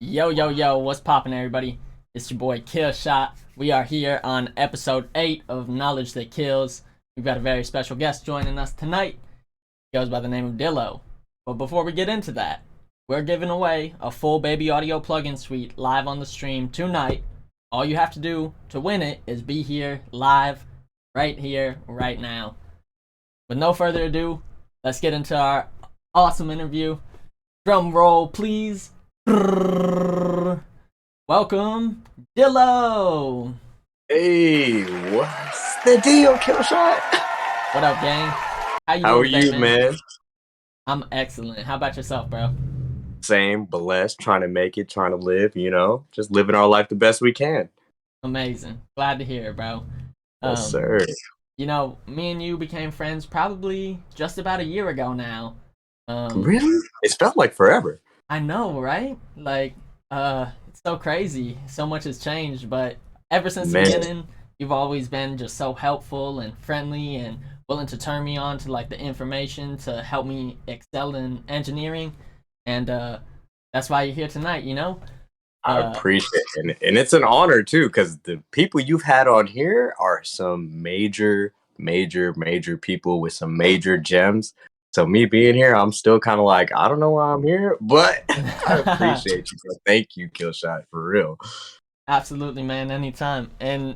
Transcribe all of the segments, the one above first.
Yo, yo, yo, what's poppin', everybody? It's your boy Killshot. We are here on episode 8 of Knowledge That Kills. We've got a very special guest joining us tonight. He goes by the name of Dillo. But before we get into that, we're giving away a full baby audio plugin suite live on the stream tonight. All you have to do to win it is be here live, right here, right now. With no further ado, let's get into our awesome interview. Drum roll, please. Welcome, Dillo. Hey, what's the deal, Killshot? What up, gang? How How are doing today, you, man? I'm excellent. How about yourself, bro? Same, blessed, trying to make it, trying to live, just living our life the best we can. Amazing. Glad to hear it, bro. Yes, Um, sir. me and you became friends probably just about a year ago now. Really? It's felt like forever. I know, right? It's so crazy. So much has changed, but ever since the Man, beginning, you've always been just so helpful and friendly and willing to turn me on to like the information to help me excel in engineering. And that's why you're here tonight. I Uh, appreciate it. And it's an honor, too, because the people you've had on here are some major, major, major people with some major gems. So me being here, I'm still kind of like, I don't know why I'm here, but I appreciate you. So thank you, Killshot, for real. Absolutely, man, anytime. And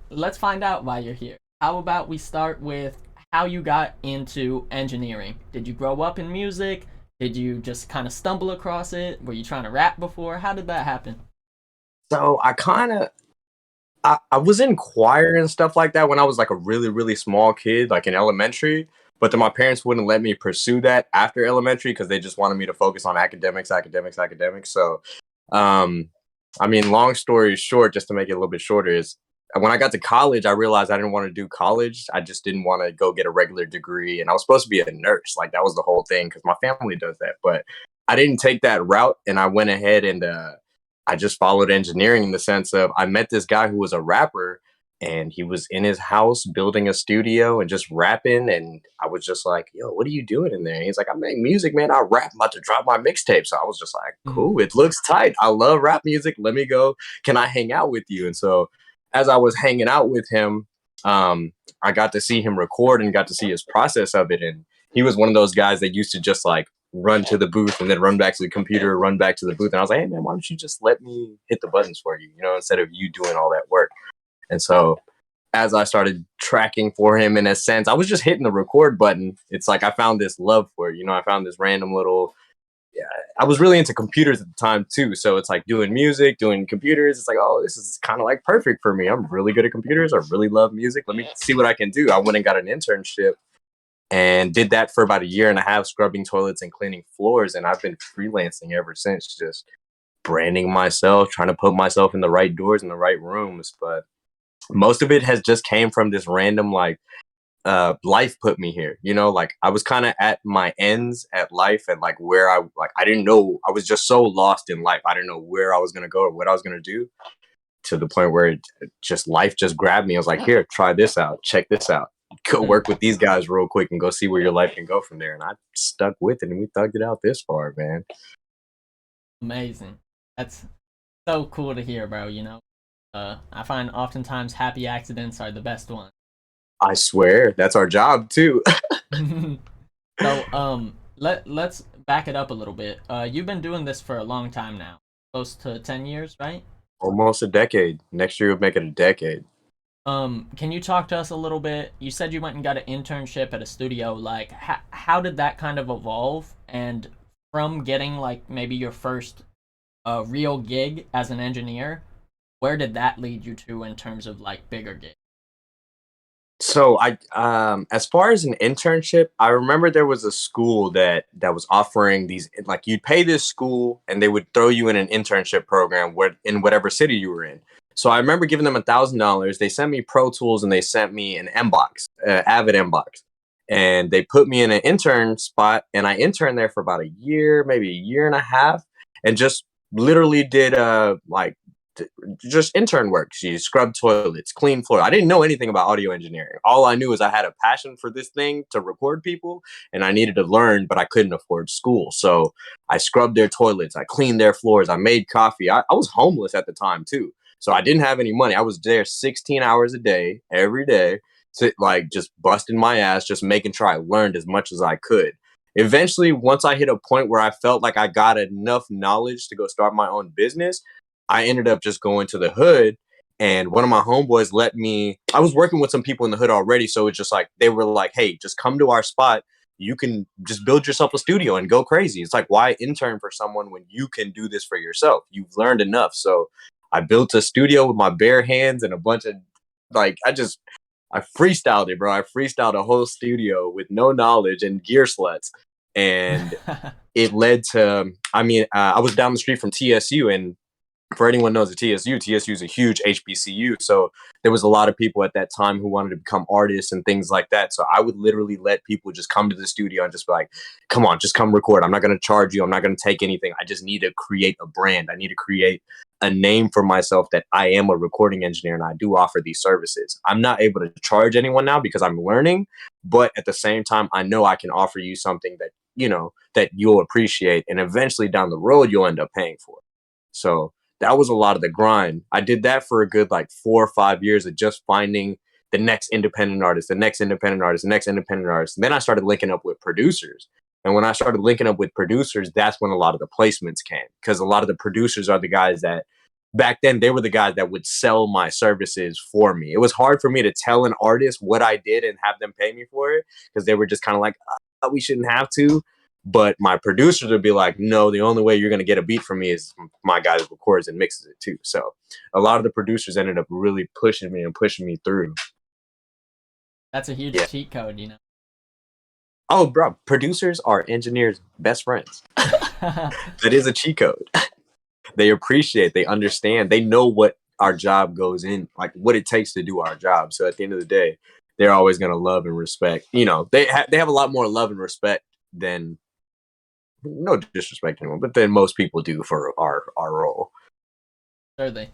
let's find out why you're here. How about we start with how you got into engineering? Did you grow up in music? Did you just kind of stumble across it? Were you trying to rap before? How did that happen? So I was in choir and stuff like that when I was like a really, really small kid, like in elementary. But then my parents wouldn't let me pursue that after elementary because they just wanted me to focus on academics, academics, academics. So, um, I mean, long story short, just to make it a little bit shorter, is when I got to college, I realized I didn't want to do college. I just didn't want to go get a regular degree. And I was supposed to be a nurse. Like that was the whole thing because my family does that. But I didn't take that route. And I went ahead and I just followed engineering in the sense of I met this guy who was a rapper and he was in his house building a studio and just rapping. And I was just like, yo, what are you doing in there? And he's like, I make music, man. I rap. I'm about to drop my mixtape. So I was just like, Mhm. cool. It looks tight. I love rap music. Let me go. Can I hang out with you? And so as I was hanging out with him, I got to see him record and got to see his process of it. And he was one of those guys that used to just like run to the booth and then run back to the computer, run back to the booth. And I was like, hey man, why don't you just let me hit the buttons for you, instead of you doing all that work. And so as I started tracking for him in a sense, I was just hitting the record button. It's like I found this love for it. I found this random little yeah, I was really into computers at the time too. So it's like doing music, doing computers. It's like, oh, this is kind of like perfect for me. I'm really good at computers. I really love music. Let me see what I can do. I went and got an internship and did that for about a year and a half, scrubbing toilets and cleaning floors. And I've been freelancing ever since, just branding myself, trying to put myself in the right doors in the right rooms. But most of it has just came from this random like life put me here. Like I was kind of at my ends at life and like where I didn't know. I was just so lost in life. I didn't know where I was going to go or what I was going to do, to the point where just life just grabbed me. I was like, here, try this out, check this out, go Mm. work with these guys real quick and go see where your life can go from there. And I stuck with it and we thugged it out this far, man. Amazing. That's so cool to hear, bro. I find oftentimes happy accidents are the best ones. I swear that's our job too. Let's back it up a little bit. You've been doing this for a long time now, close to 10 years, right? Almost a decade. Next year we'll make it a decade. Can you talk to us a little bit? You said you went and got an internship at a studio. Like, how did that kind of evolve? And from getting like maybe your first real gig as an engineer, where did that lead you to in terms of like bigger gigs? So as far as an internship, I remember there was a school that was offering these, like, you'd pay this school and they would throw you in an internship program where in whatever city you were in. So I remember giving them $1,000. They sent me Pro Tools and they sent me an Mbox, Avid Mbox, and they put me in an intern spot, and I interned there for about a year, maybe a year and a half, and just literally did like just intern work. She scrubbed toilets, cleaned floor. I didn't know anything about audio engineering. All I knew is I had a passion for this thing to record people, and I needed to learn, but I couldn't afford school. So I scrubbed their toilets, I cleaned their floors, I made coffee. I was homeless at the time too, so I didn't have any money. I was there 16 hours a day, every day, like just busting my ass, just making sure I learned as much as I could. Eventually, once I hit a point where I felt like I got enough knowledge to go start my own business, I ended up just going to the hood, and one of my homeboys let me. I was working with some people in the hood already, so it's just like they were like, "Hey, just come to our spot. You can just build yourself a studio and go crazy." It's like, why intern for someone when you can do this for yourself? You've learned enough. So I built a studio with my bare hands and a bunch of, like, I freestyled it, bro. I freestyled a whole studio with no knowledge and gear sluts, and it led to. I mean, I was down the street from TSU, and for anyone knows the TSU is a huge HBCU. So there was a lot of people at that time who wanted to become artists and things like that. So I would literally let people just come to the studio and just be like, come on, just come record. I'm not going to charge you. I'm not going to take anything. I just need to create a brand. I need to create a name for myself that I am a recording engineer and I do offer these services. I'm not able to charge anyone now because I'm learning, but at the same time, I know I can offer you something that, that you'll appreciate, and eventually down the road, you'll end up paying for it. So that was a lot of the grind. I did that for a good like 4 or 5 years of just finding the next independent artist, the next independent artist, the next independent artist. And then I started linking up with producers. And when I started linking up with producers, that's when a lot of the placements came, because a lot of the producers are the guys that back then they were the guys that would sell my services for me. It was hard for me to tell an artist what I did and have them pay me for it, because they were just kind of like, we shouldn't have to. But my producers would be like, no, the only way you're going to get a beat from me is my guy that records and mixes it too. So a lot of the producers ended up really pushing me and pushing me through. That's a huge Yeah. cheat code, Oh, bro, producers are engineers' best friends. That is a cheat code. They appreciate, they understand, they know what our job goes in, like what it takes to do our job. So at the end of the day, they're always going to love and respect. They have a lot more love and respect than, no disrespect to anyone, but then most people do for our role. Certainly.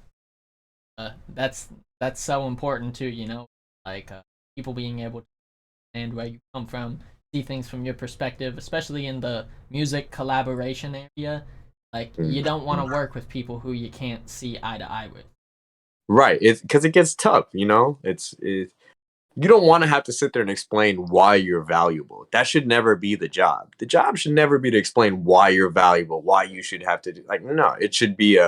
That's so important too, like people being able to understand where you come from, see things from your perspective, especially in the music collaboration area. Like you don't want to work with people who you can't see eye to eye with. Right. It's because it gets tough, it's you don't want to have to sit there and explain why you're valuable. That should never be the job. The job should never be to explain why you're valuable, why you should have to do, like, no, it should be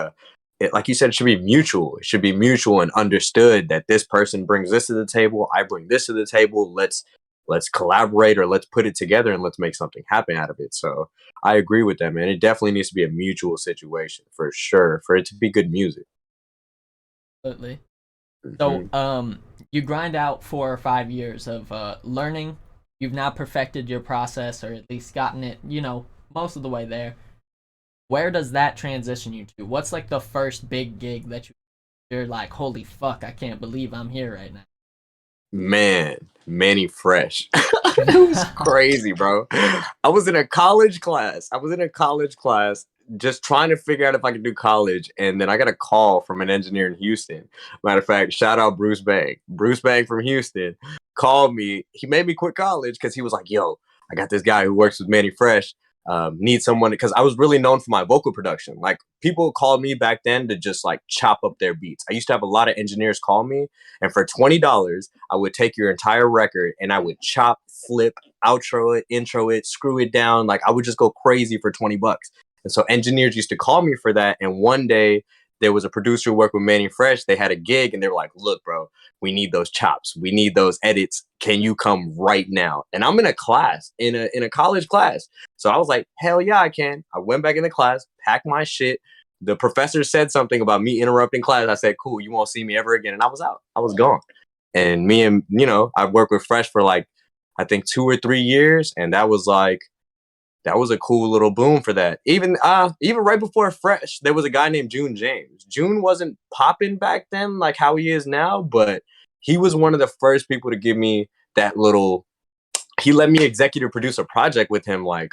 like you said, it should be mutual. It should be mutual and understood that this person brings this to the table, I bring this to the table. Let's collaborate, or let's put it together and let's make something happen out of it. So I agree with that, man. It definitely needs to be a mutual situation for sure, for it to be good music. Absolutely. So, Mhm. you grind out 4 or 5 years of learning. You've now perfected your process, or at least gotten it, most of the way there. Where does that transition you to? What's like the first big gig that you're like, holy fuck, I can't believe I'm here right Man, Manny Fresh. It was now? crazy, bro. I was in a college class. I was in a college class just trying to figure out if I could do college. And then I got a call from an engineer in Houston. Matter of fact, shout out Bruce Bang. Bruce Bang from Houston called me. He made me quit college because he was like, yo, I got this guy who works with Manny Fresh. Need someone, because I was really known for my vocal production. Like, people called me back then to just like chop up their beats. I used to have a lot of engineers call me, and for $20, I would take your entire record and I would chop, flip, outro it, intro it, screw it down. Like, I would just go crazy for $20. And so engineers used to call me for that. And one day there was a producer who worked with Manny Fresh. They had a gig and they were like, look, bro, we need those chops. We need those edits. Can you come right now? And I'm in a class, in a college class. So I was like, hell yeah, I can. I went back in the class, packed my shit. The professor said something about me interrupting class. I said, cool, you won't see me ever again. And I was out. I was gone. And me and I worked with Fresh for like I think 2 or 3 years, and that was a cool little boom for that. Even right before Fresh, there was a guy named June James. June wasn't popping back then like how he is now, but he was one of the first people to give me that little. He let me executive produce a project with him like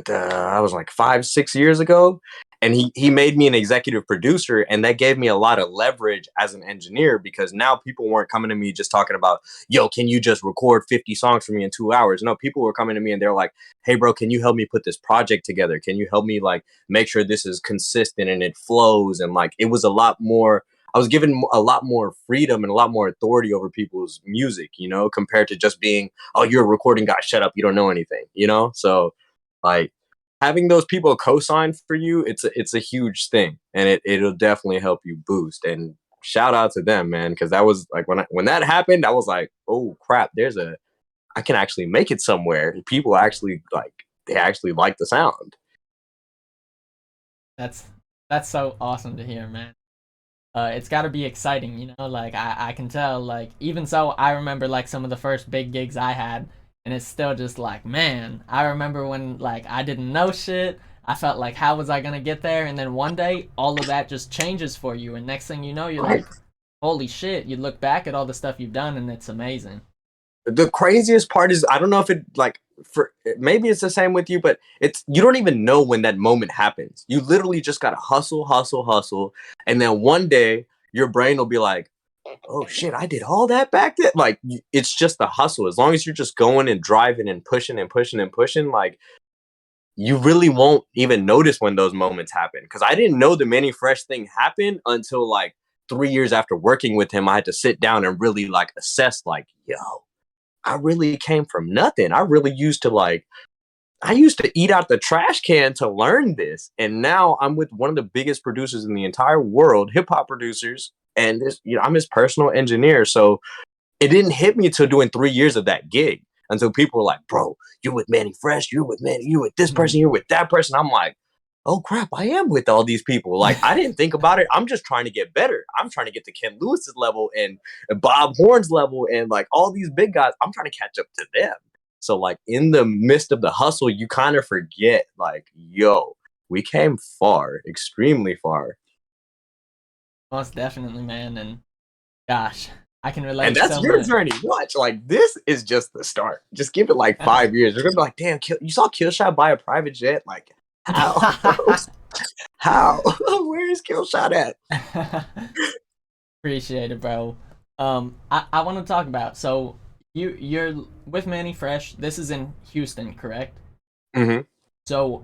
I was like 5 6 years ago, and he made me an executive producer, and that gave me a lot of leverage as an engineer because now people weren't coming to me just talking about, yo, can you just record 50 songs for me in 2 hours? No, people were coming to me and they're like, hey bro, can you help me put this project together? Can you help me like make sure this is consistent and it flows? And like it was a lot more. I was given a lot more freedom and a lot more authority over people's music, compared to just being, oh, you're a recording guy, shut up, you don't know anything. So like having those people co-sign for you, it's a huge thing, and it'll definitely help you boost. And shout out to them, man, because that was like when that happened, I was like, oh crap, I can actually make it somewhere. People actually they actually like the sound. That's that's so awesome to hear, man. It's got to be exciting, Like I can tell, like even so, I remember like some of the first big gigs I had, and it's still just like, man, I remember when like I didn't know shit. I felt like how was I gonna get there, and then one day all of that just changes for you, and next thing you know, you're Right. like, holy shit! You look back at all the stuff you've done, and it's amazing. The craziest part is I don't know if it like for maybe it's the same with you, but it's you don't even know when that moment happens. You literally just gotta hustle, hustle, hustle, and then one day your brain will be like, oh shit, I did all that back then. Like it's just the hustle. As long as you're just going and driving and pushing and pushing and pushing, like you really won't even notice when those moments happen. Because I didn't know the Manny Fresh thing happened until like 3 years after working with him. I had to sit down and really like assess, like, yo, I really came from nothing. I used to eat out the trash can to learn this. And now I'm with one of the biggest producers in the entire world, hip hop producers. And I'm his personal engineer. So it didn't hit me until doing 3 years of that gig. Until people were like, bro, you're with Manny Fresh, you're with this person, you're with that person. I'm like, oh crap, I am with all these people. Like, I didn't think about it. I'm just trying to get better. I'm trying to get to Ken Lewis's level and Bob Horn's level and like all these big guys. I'm trying to catch up to them. So, like, in the midst of the hustle, you kind of forget, like, yo, we came far, extremely far. Most definitely, man. And gosh, I can And relate that's so your much. journey. Watch, like this is just the start. Just give it like 5 years. You're gonna be like, damn, you saw Killshot buy a private jet? Like, how? How? Where is Killshot at? Appreciate it, bro. I want to talk about, so you're with Manny Fresh. This is in Houston, correct? Hmm. So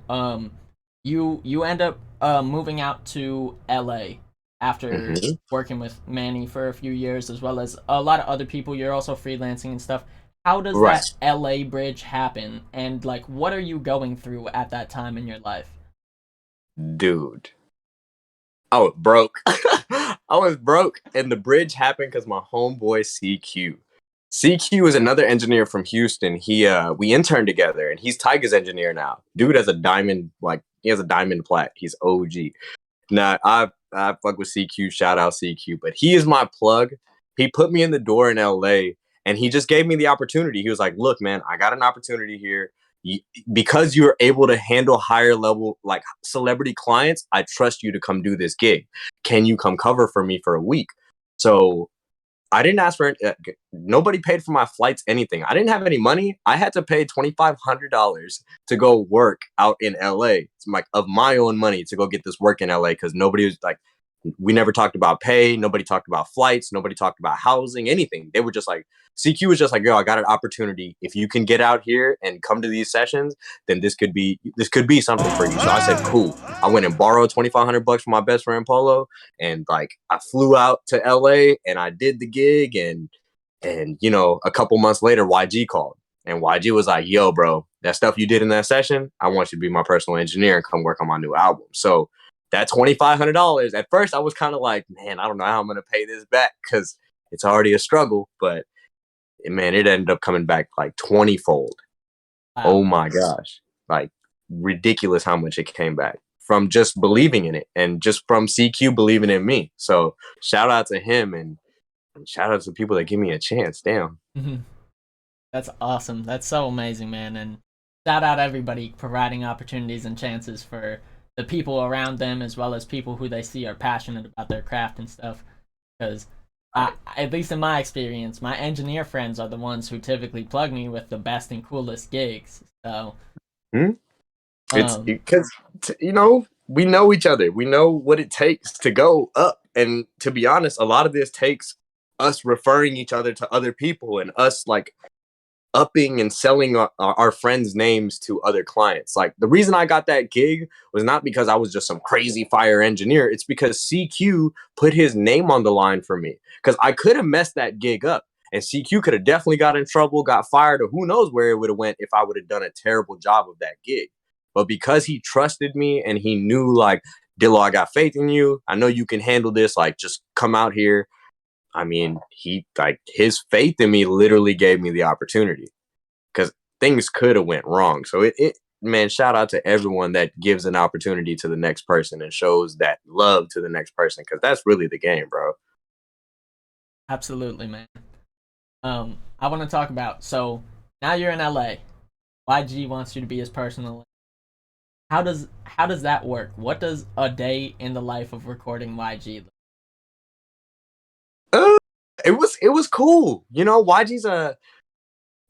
you end up moving out to LA after Hmm. working with Manny for a few years, as well as a lot of other people. You're also freelancing and stuff. How does Right, that LA bridge happen? And like, what are you going through at that time in your life? dude. I was broke. I was broke, and the bridge happened because my homeboy CQ. CQ is another engineer from Houston. We interned together, and he's Tyga's engineer now. Dude has a diamond, like he has a diamond plat. He's OG. Nah, I fuck with CQ. Shout out CQ, but he is my plug. He put me in the door in LA, and he just gave me the opportunity. He was like, "Look, man, I got an opportunity here. You, because you're able to handle higher level like celebrity clients, I trust you to come do this gig. Can you come cover for me for a week?" So I didn't ask for nobody paid for my flights, anything. I didn't have any money. I had to pay $2,500 to go work out in LA. It's like of my own money to go get this work in LA because nobody was like, we never talked about pay. Nobody talked about flights. Nobody talked about housing, anything. They were just like, CQ was just like, yo, I got an opportunity. If you can get out here and come to these sessions, then this could be something for you. So I said, cool. I went and borrowed $2,500 from my best friend Polo, and like I flew out to LA and I did the gig, and a couple months later YG called, and YG was like, yo bro, that stuff you did in that session, I want you to be my personal engineer and come work on my new album. So that $2,500, at first I was kind of like, man, I don't know how I'm gonna pay this back because it's already a struggle, but man, it ended up coming back like 20-fold. Oh Wow. my gosh, like ridiculous how much it came back from just believing in it and just from CQ believing in me. So shout out to him. And shout out to people that give me a chance. Damn. Mhm. That's awesome. That's so amazing, man. And shout out everybody providing opportunities and chances for the people around them as well as people who they see are passionate about their craft and stuff. Because at least in my experience, my engineer friends are the ones who typically plug me with the best and coolest gigs. So, Hmm? It's um, because we know each other. We know what it takes to go up. And to be honest, a lot of this takes us referring each other to other people and us like upping and selling our friends' names to other clients. Like the reason I got that gig was not because I was just some crazy fire engineer. It's because CQ put his name on the line for me. Because I could have messed that gig up. And CQ could have definitely got in trouble, got fired, or who knows where it would have went if I would have done a terrible job of that gig. But because he trusted me and he knew like, Dillo, I got faith in you. I know you can handle this. Like, just come out here. I mean, he like his faith in me literally gave me the opportunity because things could have went wrong. So it man, shout out to everyone that gives an opportunity to the next person and shows that love to the next person because that's really the game, bro. absolutely, man. I want to talk about so now you're in LA. YG wants you to be his personal. How does that work? What does a day in the life of recording YG look? Uh, it was cool.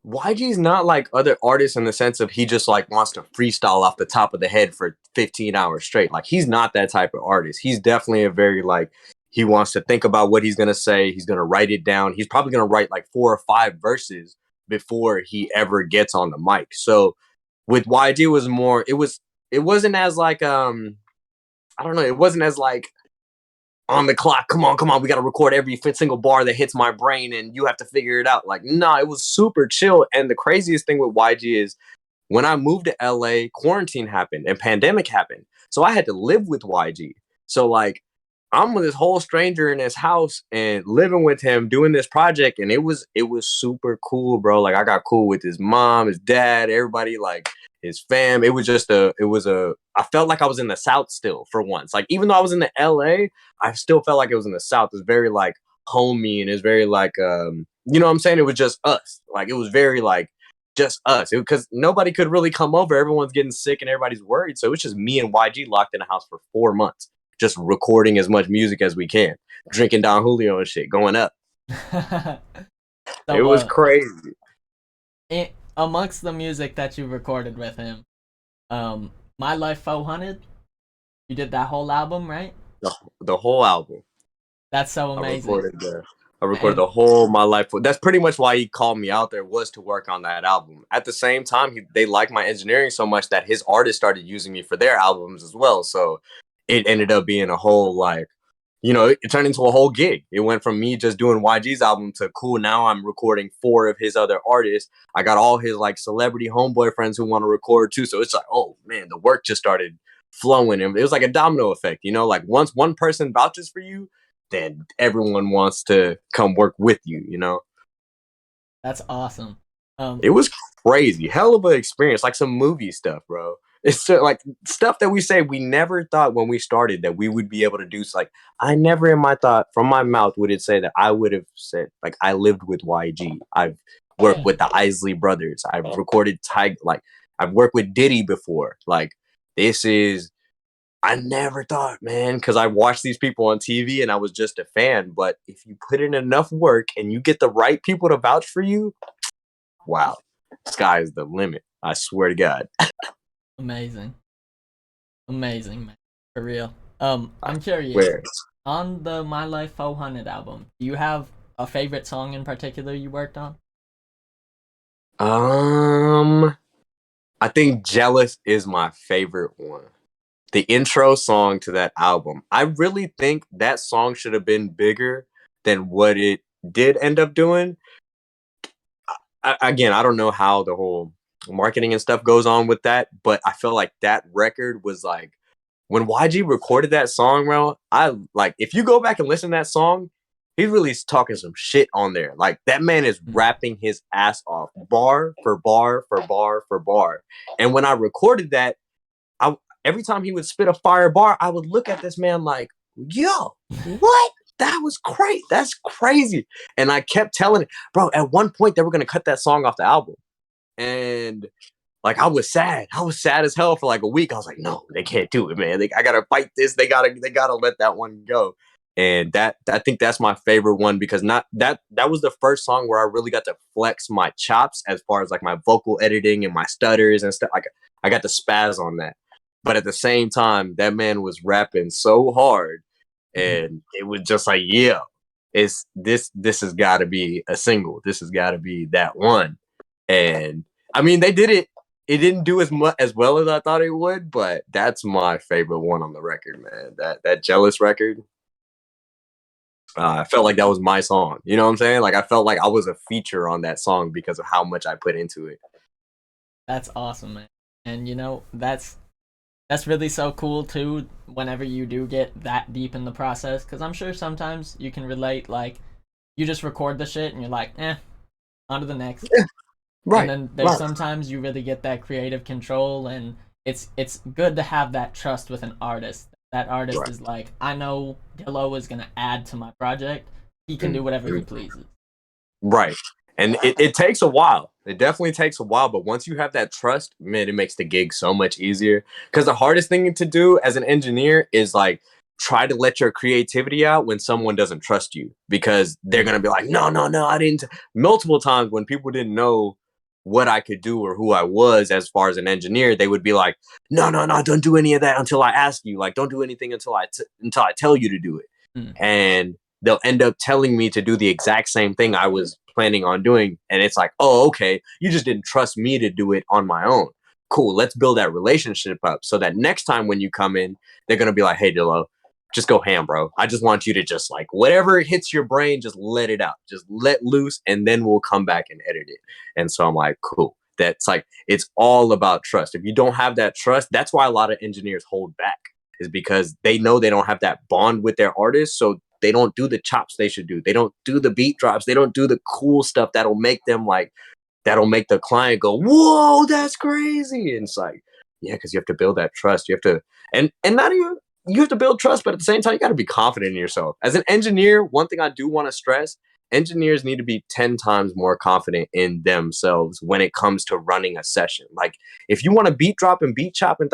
YG's not like other artists in the sense of he just like wants to freestyle off the top of the head for 15 hours straight. Like he's not that type of artist. He's definitely a very like he wants to think about what he's gonna say. He's gonna write it down. He's probably gonna write like 4 or 5 verses before he ever gets on the mic. So with YG was more it wasn't as like I don't know, it wasn't as like on the clock. Come on, we got to record every single bar that hits my brain, and you have to figure it out. Like, nah, it was super chill. And the craziest thing with YG is when I moved to LA, quarantine happened and pandemic happened, so I had to live with YG. So like, I'm with this whole stranger in his house and living with him doing this project, and it was super cool, bro. Like, I got cool with his mom, his dad, everybody, like his fam. It was a I felt like I was in the South still for once. Like even though I was in the LA, I still felt like it was in the South. It was very like homey and it's very like you know what I'm saying? It was just us. Like it was very like just us. Because nobody could really come over. Everyone's getting sick and everybody's worried. So it was just me and YG locked in a house for 4 months, just recording as much music as we can, drinking Don Julio and shit, going up. It so, was crazy. amongst the music that you recorded with him, My Life 400, you did that whole album, right? The whole album. That's so I amazing. recorded the I recorded And the whole my life. That's pretty much why he called me out there was to work on that album. At the same time, they liked my engineering so much that his artists started using me for their albums as well. So it ended up being a whole like, it turned into a whole gig. It went from me just doing YG's album to cool. Now I'm recording 4 of his other artists. I got all his like celebrity homeboy friends who want to record too. So it's like, oh man, the work just started flowing, and it was like a domino effect. Like once one person vouches for you, then everyone wants to come work with you, that's awesome. Um, It was crazy. Hell of an experience, like some movie stuff, bro. It's just, like stuff that we say we never thought when we started that we would be able to do. So, like, I never in my thought, from my mouth, would it say that I would have said, like, I lived with YG. I've worked yeah, with the Isley brothers. I've recorded Tiger, like, I've worked with Diddy before. Like, this is I never thought, man, because I watched these people on TV and I was just a fan. But if you put in enough work and you get the right people to vouch for you, wow, sky's the limit. I swear to God. amazing, amazing, man, for real. I I'm curious. swear. On the My Life 400 album, do you have a favorite song in particular you worked on? Um, I think Jealous is my favorite one. The intro song to that album. I really think that song should have been bigger than what it did end up doing. Again, I don't know how the whole marketing and stuff goes on with that, but I feel like that record was like when YG recorded that song, bro. I like if you go back and listen to that song, he's really talking some shit on there. Like that man is Mm. rapping his ass off, bar for bar for bar for bar. And when I recorded that, I every time he would spit a fire bar, I would look at this man like, yo, what? that was great. That's crazy. And I kept telling it, bro, at one point they were gonna cut that song off the album. And like I was sad. I was sad as hell for like a week. I was like, no, they can't do it, man. I gotta fight this. They gotta let that one go. And that I think that's my favorite one because not that was the first song where I really got to flex my chops as far as like my vocal editing and my stutters and stuff. Like I got to spaz on that. But at the same time, that man was rapping so hard, and it was just like, yeah, it's this has got to be a single. This has got to be that one. And I mean, they did it. It didn't do as well as I thought it would, but that's my favorite one on the record, man. That Jealous record. I felt like that was my song. You know what I'm saying? Like I felt like I was a feature on that song because of how much I put into it. That's awesome, man. And you know, that's really so cool too whenever you do get that deep in the process, because I'm sure sometimes you can relate, like you just record the shit and you're like, on to the next. Right. And then there's Right. sometimes you really get that creative control, and it's good to have that trust with an artist. That artist Right. is like, I know Dillo is gonna add to my project. He can do whatever he pleases. Right. And it takes a while. It definitely takes a while. But once you have that trust, man, it makes the gig so much easier. Because the hardest thing to do as an engineer is like try to let your creativity out when someone doesn't trust you. Because they're going to be like, no, no, no, I didn't. Multiple times when people didn't know what I could do or who I was as far as an engineer, they would be like, no, no, no, don't do any of that until I ask you. Like, don't do anything until I tell you to do it. And they'll end up telling me to do the exact same thing I was planning on doing. And it's like, oh, okay, you just didn't trust me to do it on my own. Cool, let's build that relationship up so that next time when you come in, they're going to be like, hey, Dillo, just go ham, bro. I just want you to just like whatever hits your brain, just let it out. Just let loose, and then we'll come back and edit it. And so I'm like, cool. That's like, it's all about trust. If you don't have that trust, that's why a lot of engineers hold back, is because they know they don't have that bond with their artists. So they don't do the chops they should do. They don't do the beat drops. They don't do the cool stuff that'll make them like, that'll make the client go, whoa, that's crazy. And it's like, yeah, because you have to build that trust. You have to, and not even, you have to build trust, but at the same time, you got to be confident in yourself. As an engineer, one thing I do want to stress, engineers need to be 10 times more confident in themselves when it comes to running a session. Like, if you want to beat drop and beat chop and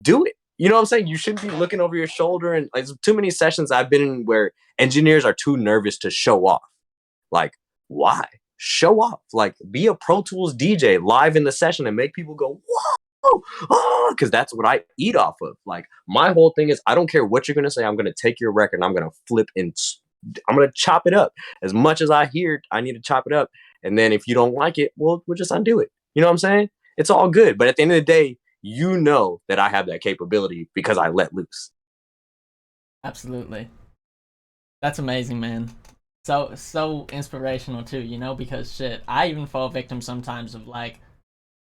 do it. You know what I'm saying? You shouldn't be looking over your shoulder. And like, there's too many sessions I've been in where engineers are too nervous to show off. Like, why? Show off. Like, be a Pro Tools DJ live in the session and make people go, whoa, oh, because that's what I eat off of. Like, my whole thing is, I don't care what you're going to say. I'm going to take your record and I'm going to flip and I'm going to chop it up. As much as I hear, I need to chop it up. And then if you don't like it, we'll just undo it. You know what I'm saying? It's all good. But at the end of the day, you know that I have that capability because I let loose. Absolutely. That's amazing, man. So inspirational too, you know, because shit, I even fall victim sometimes of like,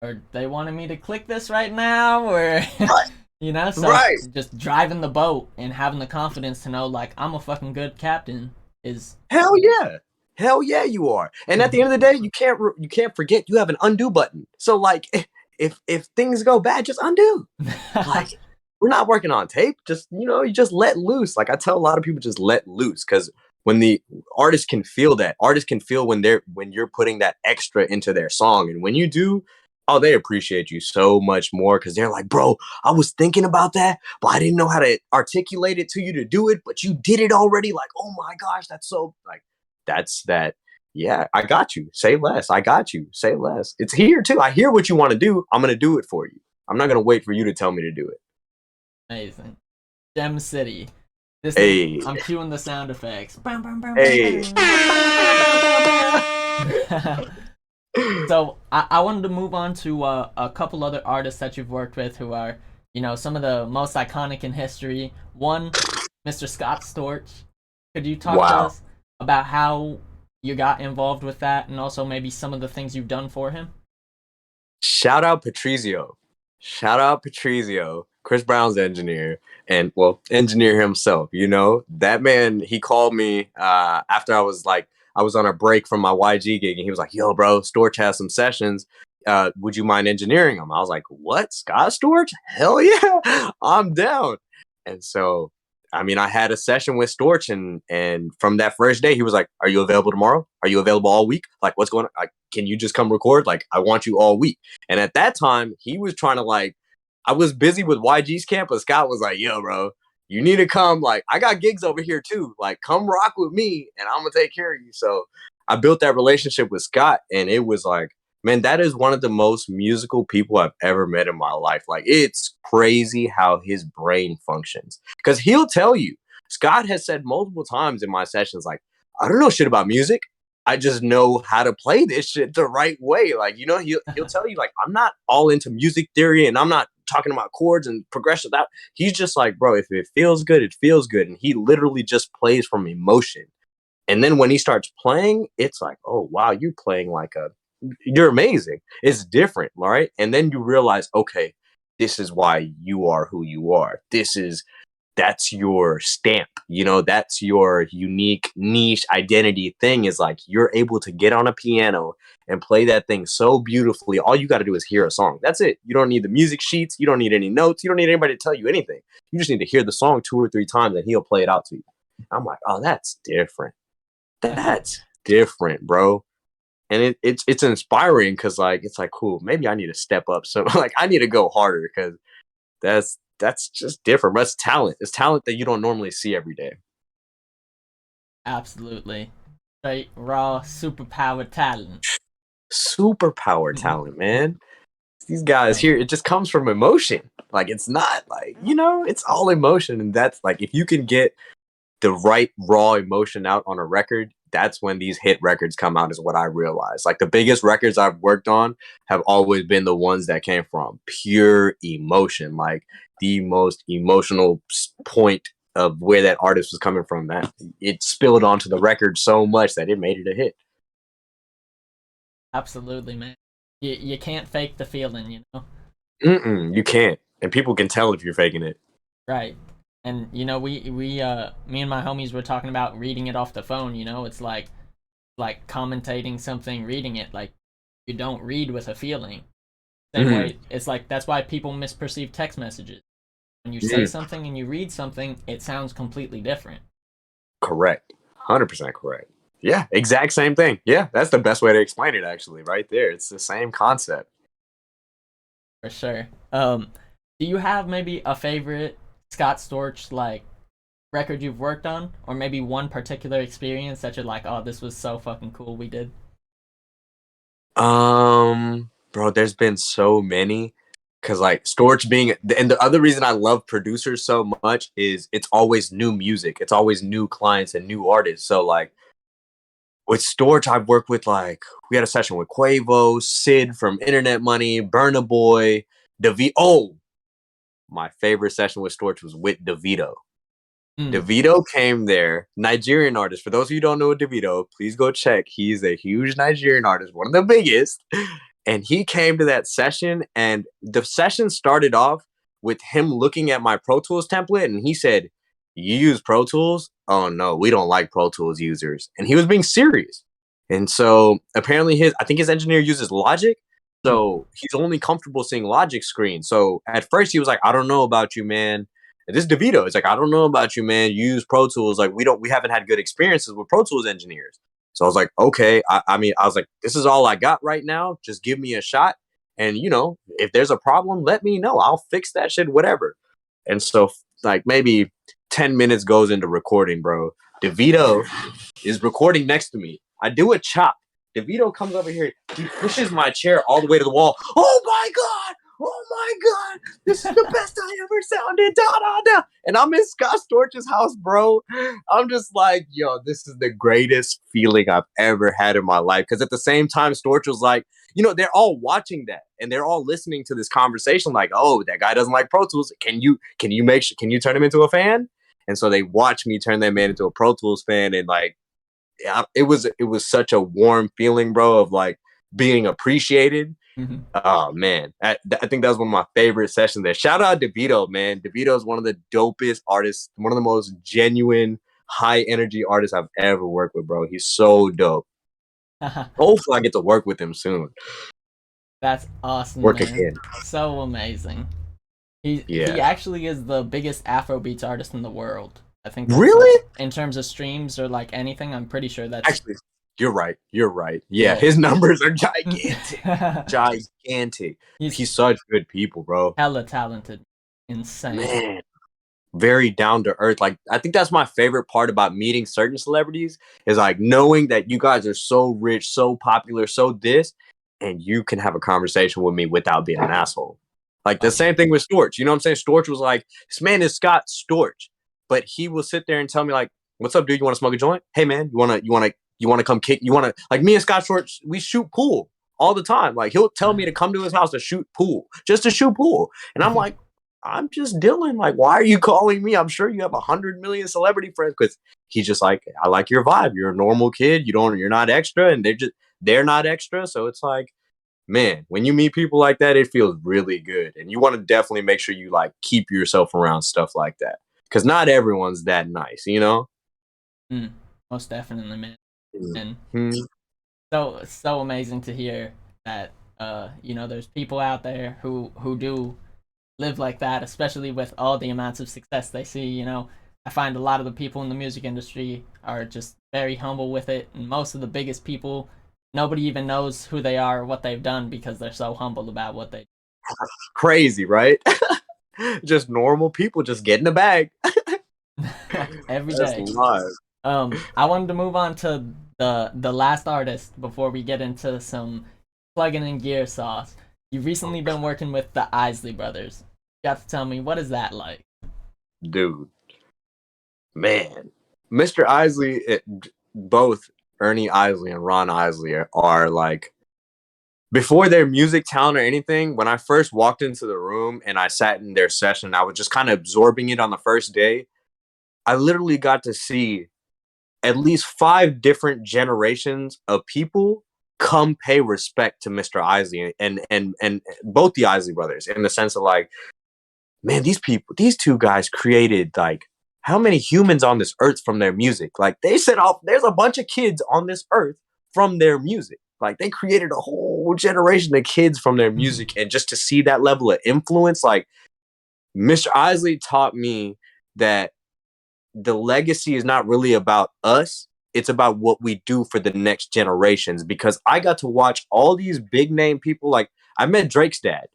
or they wanted me to click this right now, or Right. you know, so Right. just driving the boat and having the confidence to know like I'm a fucking good captain is Hell yeah, you are. And at the end of the day, you can't forget you have an undo button. So like, if things go bad, just undo. Like, we're not working on tape. Just, you just let loose. Like, I tell a lot of people, just let loose, because when the artist can feel that, artists can feel when you're putting that extra into their song, and when you do, oh, they appreciate you so much more, because they're like, bro, I was thinking about that, but I didn't know how to articulate it to you to do it, but you did it already. Like, oh my gosh, that's so like, that's that. Yeah, I got you. Say less. I got you. Say less. It's here too. I hear what you want to do. I'm gonna do it for you. I'm not gonna wait for you to tell me to do it. amazing. Gem City. This Hey. is, I'm cueing the sound effects. Hey. So I wanted to move on to a couple other artists that you've worked with who are, some of the most iconic in history. One, Mr. Scott Storch. Could you talk to Wow. us about how you got involved with that, and also maybe some of the things you've done for him? Shout out Patrizio. Chris Brown's engineer, and engineer himself. That man, he called me after I was on a break from my YG gig, and he was like, yo, bro, Storch has some sessions. Would you mind engineering them? I was like, what? Scott Storch? Hell yeah, I'm down. And so I mean, I had a session with Storch, and from that first day, he was like, "Are you available tomorrow? Are you available all week? Like, what's going on? Like, can you just come record? Like, I want you all week." And at that time, he was trying to like, I was busy with YG's camp, but Scott was like, "Yo, bro, you need to come. Like, I got gigs over here too. Like, come rock with me, and I'm gonna take care of you." So I built that relationship with Scott, and it was like, man, that is one of the most musical people I've ever met in my life. Like, it's crazy how his brain functions. Because he'll tell you, Scott has said multiple times in my sessions, like, I don't know shit about music. I just know how to play this shit the right way. Like, you know, he'll tell you, like, I'm not all into music theory and I'm not talking about chords and progression. That he's just like, bro, if it feels good, it feels good. And he literally just plays from emotion. And then when he starts playing, it's like, oh wow, you're playing like you're amazing. It's different, all right? And then you realize, okay, this is why you are who you are. That's your stamp, you know, that's your unique niche identity thing is like you're able to get on a piano and play that thing so beautifully. All you got to do is hear a song. That's it. You don't need the music sheets. You don't need any notes. You don't need anybody to tell you anything. You just need to hear the song 2 or 3 times and he'll play it out to you. I'm like, oh, that's different. That's different, bro. And it's inspiring because like it's like cool. Maybe I need to step up. So like I need to go harder because that's just different. But it's talent. It's talent that you don't normally see every day. Absolutely. Straight, raw, superpower talent. Superpower talent, man. These guys here, it just comes from emotion. Like it's not like, you know, it's all emotion. And that's like if you can get the right raw emotion out on a record, that's when these hit records come out is what I realized. Like the biggest records I've worked on have always been the ones that came from pure emotion, like the most emotional point of where that artist was coming from, that it spilled onto the record so much that it made it a hit. Absolutely, man. You can't fake the feeling, you know? You can't. And people can tell if you're faking it. Right. And you know, me and my homies were talking about reading it off the phone, you know? It's like commentating something, reading it. Like you don't read with a feeling. Same way, it's like that's why people misperceive text messages. When you say something and you read something, it sounds completely different. Correct. 100% correct. Yeah, exact same thing. Yeah, that's the best way to explain it actually, right there. It's the same concept. For sure. Do you have maybe a favorite Scott Storch like record you've worked on, or maybe one particular experience that you're like, oh, this was so fucking cool, we did? Bro, there's been so many. Cause like Storch being, and the other reason I love producers so much is it's always new music. It's always new clients and new artists. So like with Storch, I've worked with like, we had a session with Quavo, Sid from Internet Money, Burna Boy, Davido. Oh, my favorite session with Storch was with Davido. Davido came there, Nigerian artist. For those of you who don't know Davido, please go check. He's a huge Nigerian artist, one of the biggest. And he came to that session, and the session started off with him looking at my Pro Tools template, and he said, "You use Pro Tools? Oh no, we don't like Pro Tools users." And he was being serious. And so apparently I think his engineer uses Logic. So he's only comfortable seeing Logic screen. So at first he was like, "I don't know about you, man." And this DeVito is like, "I don't know about you, man. You use Pro Tools. Like we haven't had good experiences with Pro Tools engineers." So I was like, okay. I mean, I was like, this is all I got right now. Just give me a shot. And, you know, if there's a problem, let me know. I'll fix that shit, whatever. And so, like, maybe 10 minutes goes into recording, bro. DeVito is recording next to me. I do a chop. DeVito comes over here. He pushes my chair all the way to the wall. Oh, my God. Oh, my God. This is the best I ever sounded. Da, da, da. And I'm in Scott Storch's house, bro. I'm just like, yo, this is the greatest feeling I've ever had in my life. Because at the same time, Storch was like, you know, they're all watching that and they're all listening to this conversation. Like, oh, that guy doesn't like Pro Tools. Can you can you turn him into a fan? And so they watch me turn that man into a Pro Tools fan. And like, yeah, it was such a warm feeling, bro, of like being appreciated. Oh man, I think that was one of my favorite sessions there. Shout out DeVito, man. DeVito is one of the dopest artists, one of the most genuine, high energy artists I've ever worked with, bro. He's so dope. Hopefully, I get to work with him soon. That's awesome, Work man. again. So amazing. He Yeah. actually is the biggest Afrobeats artist in the world. I think that's Really? in terms of streams or like anything. I'm pretty sure that's Actually, you're right. You're right. Yeah, yeah. his numbers are gigantic. Gigantic. He's He's such good people, bro. hella talented, insane. Man, very down to earth. Like, I think that's my favorite part about meeting certain celebrities is like knowing that you guys are so rich, so popular, so this, and you can have a conversation with me without being an asshole. Like the same thing with Storch. You know what I'm saying? Storch was like, this man is Scott Storch, but he will sit there and tell me like, "What's up, dude? You want to smoke a joint? Hey, man, you wanna come kick? You wanna like me and Scott Storch? We shoot pool all the time. Like he'll tell me to come to his house to shoot pool, just to shoot pool, and I'm like, I'm just Dylan. Like, why are you calling me? I'm sure you have 100 million celebrity friends because he's just like, I like your vibe. You're a normal kid. You're not extra, and they're not extra. So it's like, man, when you meet people like that, it feels really good, and you want to definitely make sure you like keep yourself around stuff like that because not everyone's that nice, you know. Mm, most definitely, man. And Mhm. so amazing to hear that there's people out there who do live like that, especially with all the amounts of success they see. I find a lot of the people in the music industry are just very humble with it, and most of the biggest people, nobody even knows who they are or what they've done because they're so humble about what they Crazy, right? Just normal people just getting a bag. do every That's day. live. I wanted to move on to the last artist before we get into some plugging in gear sauce. You've recently been working with the Isley Brothers. You got to tell me, what is that like? Dude, man, Mr. Isley, both Ernie Isley and Ron Isley are like before their music talent or anything. When I first walked into the room and I sat in their session, I was just kind of absorbing it on the first day. I literally got to see at least 5 different generations of people come pay respect to Mr. Isley and both the Isley brothers in the sense of like, man, these two guys created like how many humans on this earth from their music? Like they set off, there's a bunch of kids on this earth from their music. Like they created a whole generation of kids from their music, and just to see that level of influence, like Mr. Isley taught me that the legacy is not really about us. It's about what we do for the next generations. Because I got to watch all these big name people. Like I met Drake's dad.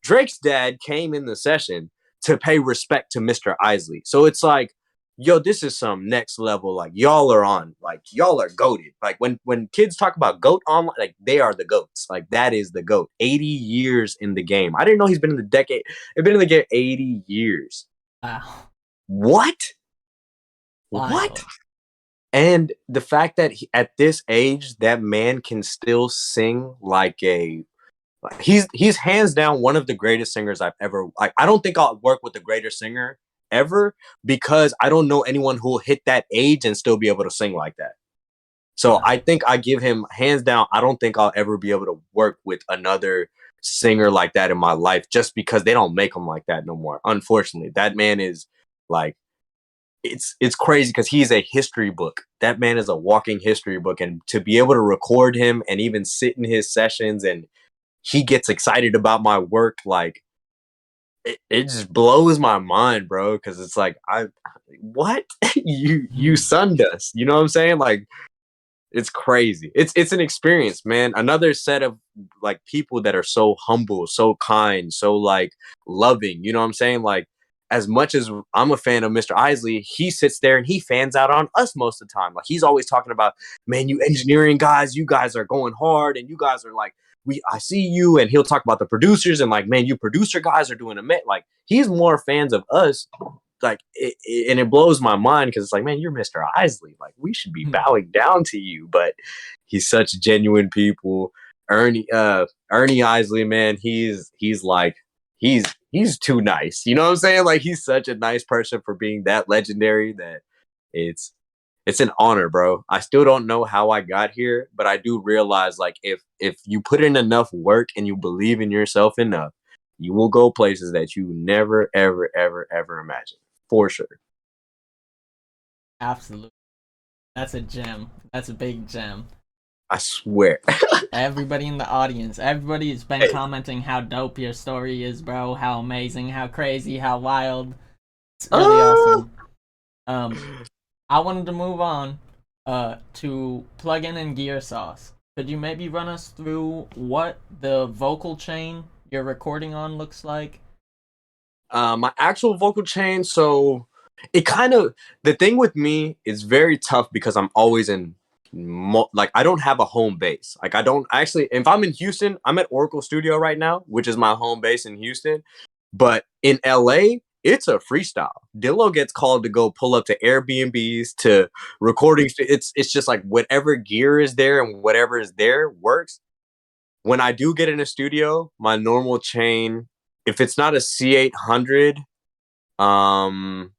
Drake's dad came in the session to pay respect to Mr. Isley. So it's like, yo, this is some next level. Like y'all are goated. Like when kids talk about goat online, like they are the goats. Like that is the goat. 80 years in the game. I didn't know he's been in the decade. He's been in the game 80 years. Wow. What? Wild. What? And the fact that at this age, that man can still sing like he's hands down one of the greatest singers I've ever like. I don't think I'll work with the greatest singer ever because I don't know anyone who will hit that age and still be able to sing like that. So I think I give him hands down. I don't think I'll ever be able to work with another singer like that in my life just because they don't make them like that no more. Unfortunately, that man is like it's crazy because he's a history book. That man is a walking history book, and to be able to record him and even sit in his sessions and he gets excited about my work, like it just blows my mind, bro. Because it's like what you sunned us, you know what I'm saying? Like it's crazy. It's an experience, man. Another set of like people that are so humble, so kind, so like loving. You know what I'm saying? Like as much as I'm a fan of Mr. Isley, he sits there and he fans out on us most of the time. Like he's always talking about, man, you engineering guys, you guys are going hard, and you guys are like, I see you, and he'll talk about the producers and like, man, you producer guys are doing like he's more fans of us like and it blows my mind because it's like, man, you're Mr. Isley, like we should be bowing down to you, but he's such genuine people. Ernie Isley, man, he's like he's too nice, you know what I'm saying? Like he's such a nice person for being that legendary that it's an honor, bro. I still don't know how I got here, but I do realize like if you put in enough work and you believe in yourself enough, you will go places that you never ever ever ever imagined. For sure. Absolutely. That's a gem. That's a big gem. I swear. Everybody in the audience, everybody has been Hey. commenting how dope your story is, bro. How amazing, how crazy, how wild. It's really Ah! awesome. Um, I wanted to move on to plugin and gear sauce. Could you maybe run us through what the vocal chain you're recording on looks like? My actual vocal chain, so it kind of, the thing with me is very tough because I'm always in like I don't have a home base. Like I don't actually, if I'm in Houston, I'm at Oracle Studio right now, which is my home base in Houston. But in LA, it's a freestyle. Dillo gets called to go pull up to Airbnbs, to recording. It's just like whatever gear is there and whatever is there works. When I do get in a studio, my normal chain, if it's not a C800, um,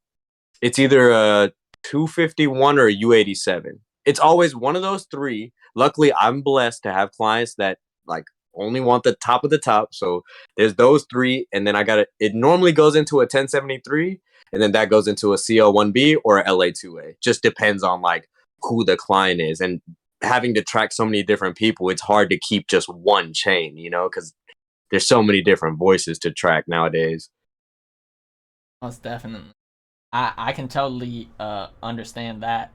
it's either a 251 or a U87. It's always one of those three. Luckily, I'm blessed to have clients that like only want the top of the top. So there's those three, and then I got it normally goes into a 1073, and then that goes into a CL1B or a LA2A. Just depends on like who the client is. And having to track so many different people, it's hard to keep just one chain, because there's so many different voices to track nowadays. Most definitely. I can totally understand that.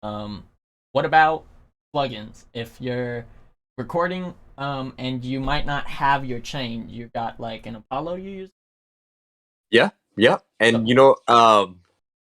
Um, what about plugins? If you're recording and you might not have your chain, you got like an Apollo you use. Yeah, yeah. And So,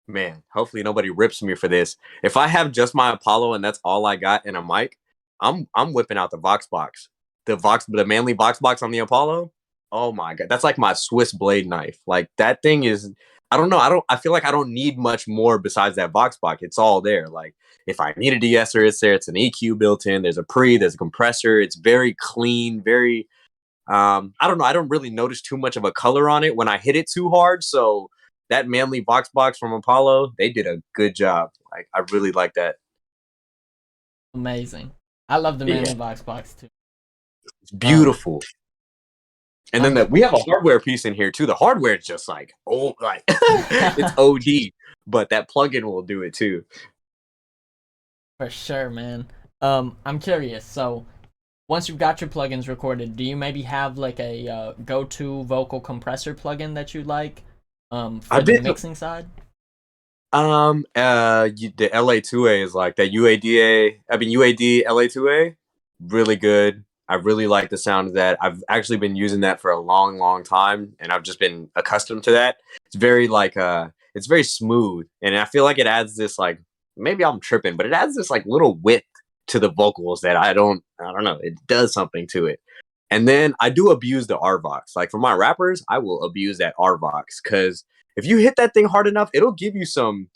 man, hopefully nobody rips me for this. If I have just my Apollo and that's all I got and a mic, I'm whipping out the Vox box. The manly Vox box on the Apollo. Oh my god. That's like my Swiss blade knife. Like that thing is, I don't know. I feel like I don't need much more besides that Vox box. It's all there. Like if I need a de-esser, it's there. It's an EQ built in. There's a pre, there's a compressor. It's very clean, very I don't know. I don't really notice too much of a color on it when I hit it too hard. So that manly Vox box from Apollo, they did a good job. Like I really like that. amazing. I love the Yeah, Manly Box too. it's Um, beautiful. And then I'm we have a hardware piece in here too. The hardware is just like like it's OD, but that plugin will do it too. for sure, man. I'm curious. So, once you've got your plugins recorded, do you maybe have like a go-to vocal compressor plugin that you like for I've the been mixing side? the LA2A is like that UADA. I mean UAD LA2A, really good. I really like the sound of that. I've actually been using that for a long, long time, and I've just been accustomed to that. It's very like it's very smooth, and I feel like it adds this like, maybe I'm tripping, but it adds this like little width to the vocals that I don't know. It does something to it. And then I do abuse the RVox. Like for my rappers, I will abuse that RVox because if you hit that thing hard enough, it'll give you some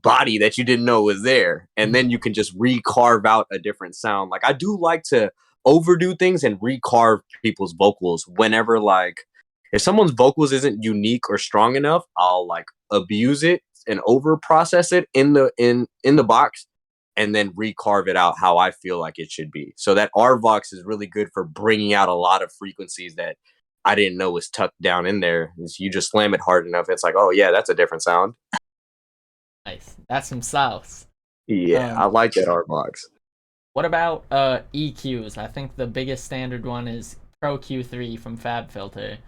body that you didn't know was there. And then you can just recarve out a different sound. Like I do like to overdo things and recarve people's vocals whenever like if someone's vocals isn't unique or strong enough, I'll like abuse it and over process it in the box and then recarve it out how I feel like it should be. So that RVox is really good for bringing out a lot of frequencies that I didn't know was tucked down in there. You just slam it hard enough, it's like, oh yeah, that's a different sound. Nice. That's some sauce. Yeah, I Um, like that RVox. what about EQs? I think the biggest standard one is Pro Q3 from FabFilter.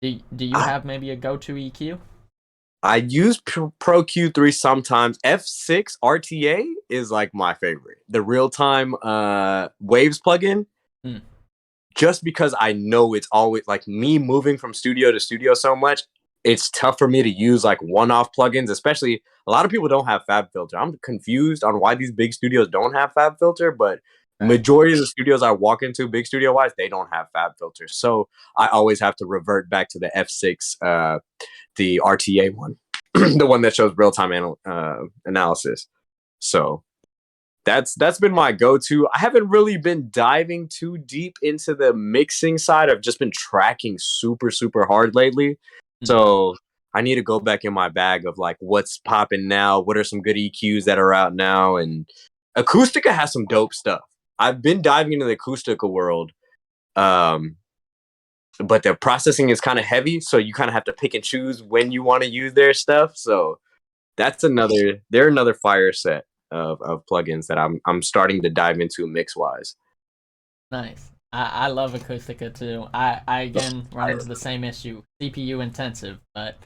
Do you I, have maybe a go-to EQ? I use Pro Q3 sometimes. F6 RTA is like my favorite. The real time waves plugin, Hmm. just because I know it's always like me moving from studio to studio so much, it's tough for me to use like one-off plugins, especially a lot of people don't have FabFilter. I'm confused on why these big studios don't have FabFilter, but Right. majority of the studios I walk into, big studio wise, they don't have FabFilter. So I always have to revert back to the F6, the RTA one, the one that shows real-time analysis. So that's been my go-to. I haven't really been diving too deep into the mixing side. I've just been tracking super hard lately. Hmm. So I need to go back in my bag of like what's popping now, what are some good EQs that are out now, and Acoustica has some dope stuff. I've been diving into the Acoustica world, um, but the processing is kind of heavy, so you kind of have to pick and choose when you want to use their stuff. So they're another fire set. of plugins that I'm starting to dive into mix wise. Nice. I love Acoustica too. I again run into the same issue. CPU intensive, but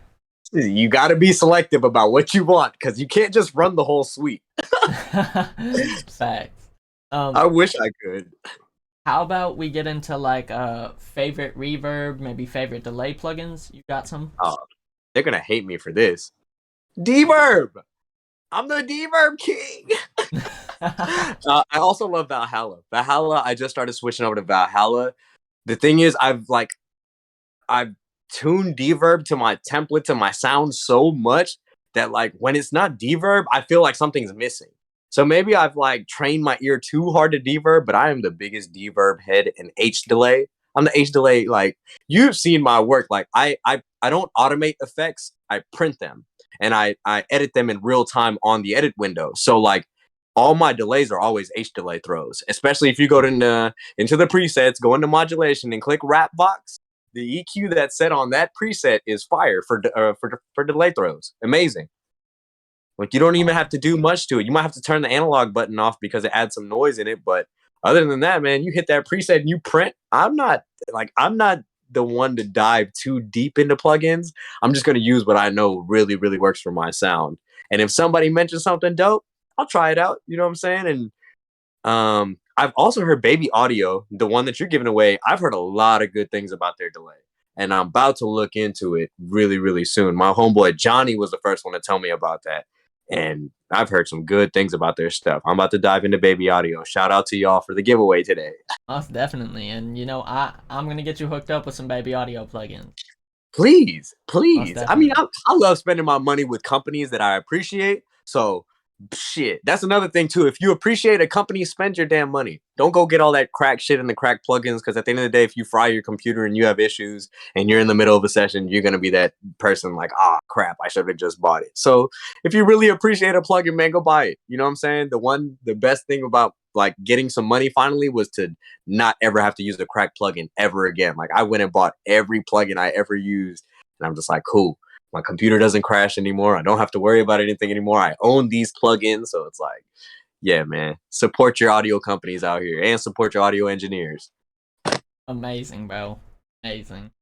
You got to be selective about what you want because you can't just run the whole suite. facts. I wish I could. How about we get into like favorite reverb, maybe favorite delay plugins? You got some? Oh, they're gonna hate me for this. Deverb. I'm the Deverb king. I also love Valhalla. Valhalla. I just started switching over to Valhalla. The thing is, I've tuned Deverb to my template to my sound so much that like when it's not Deverb, I feel like something's missing. So maybe I've like trained my ear too hard to Deverb, but I am the biggest Deverb head in H delay. I'm the H delay. Like you've seen my work. Like I don't automate effects. I print them and I edit them in real time on the edit window. So like all my delays are always H delay throws, especially if you go into the presets, go into modulation and click wrap box. The EQ that's set on that preset is fire for delay throws. Amazing. Like you don't even have to do much to it. You might have to turn the analog button off because it adds some noise in it. But other than that, man, you hit that preset and you print. I'm not the one to dive too deep into plugins. I'm just gonna use what I know really, really works for my sound. And if somebody mentions something dope, I'll try it out. You know what I'm saying? And I've also heard Baby Audio, the one that you're giving away. I've heard a lot of good things about their delay. And I'm about to look into it really, really soon. My homeboy Johnny was the first one to tell me about that. And I've heard some good things about their stuff. I'm about to dive into Baby Audio. Shout out to y'all for the giveaway today. Most definitely. And you know, I'm gonna get you hooked up with some Baby Audio plugins. Please, Most please. I mean, definitely. I love spending my money with companies that I appreciate. So, shit, that's another thing too. If you appreciate a company, spend your damn money. Don't go get all that crack shit in the crack plugins because at the end of the day, if you fry your computer and you have issues and you're in the middle of a session, you're gonna be that person like, ah, crap, I should have just bought it. So, if you really appreciate a plugin, man, go buy it. You know what I'm saying? The best thing about like getting some money finally was to not ever have to use a crack plugin ever again. Like I went and bought every plugin I ever used, and I'm just like, cool. My computer doesn't crash anymore. I don't have to worry about anything anymore. I own these plugins, so it's like, yeah, man. Support your audio companies out here and support your audio engineers. Amazing, bro. Amazing.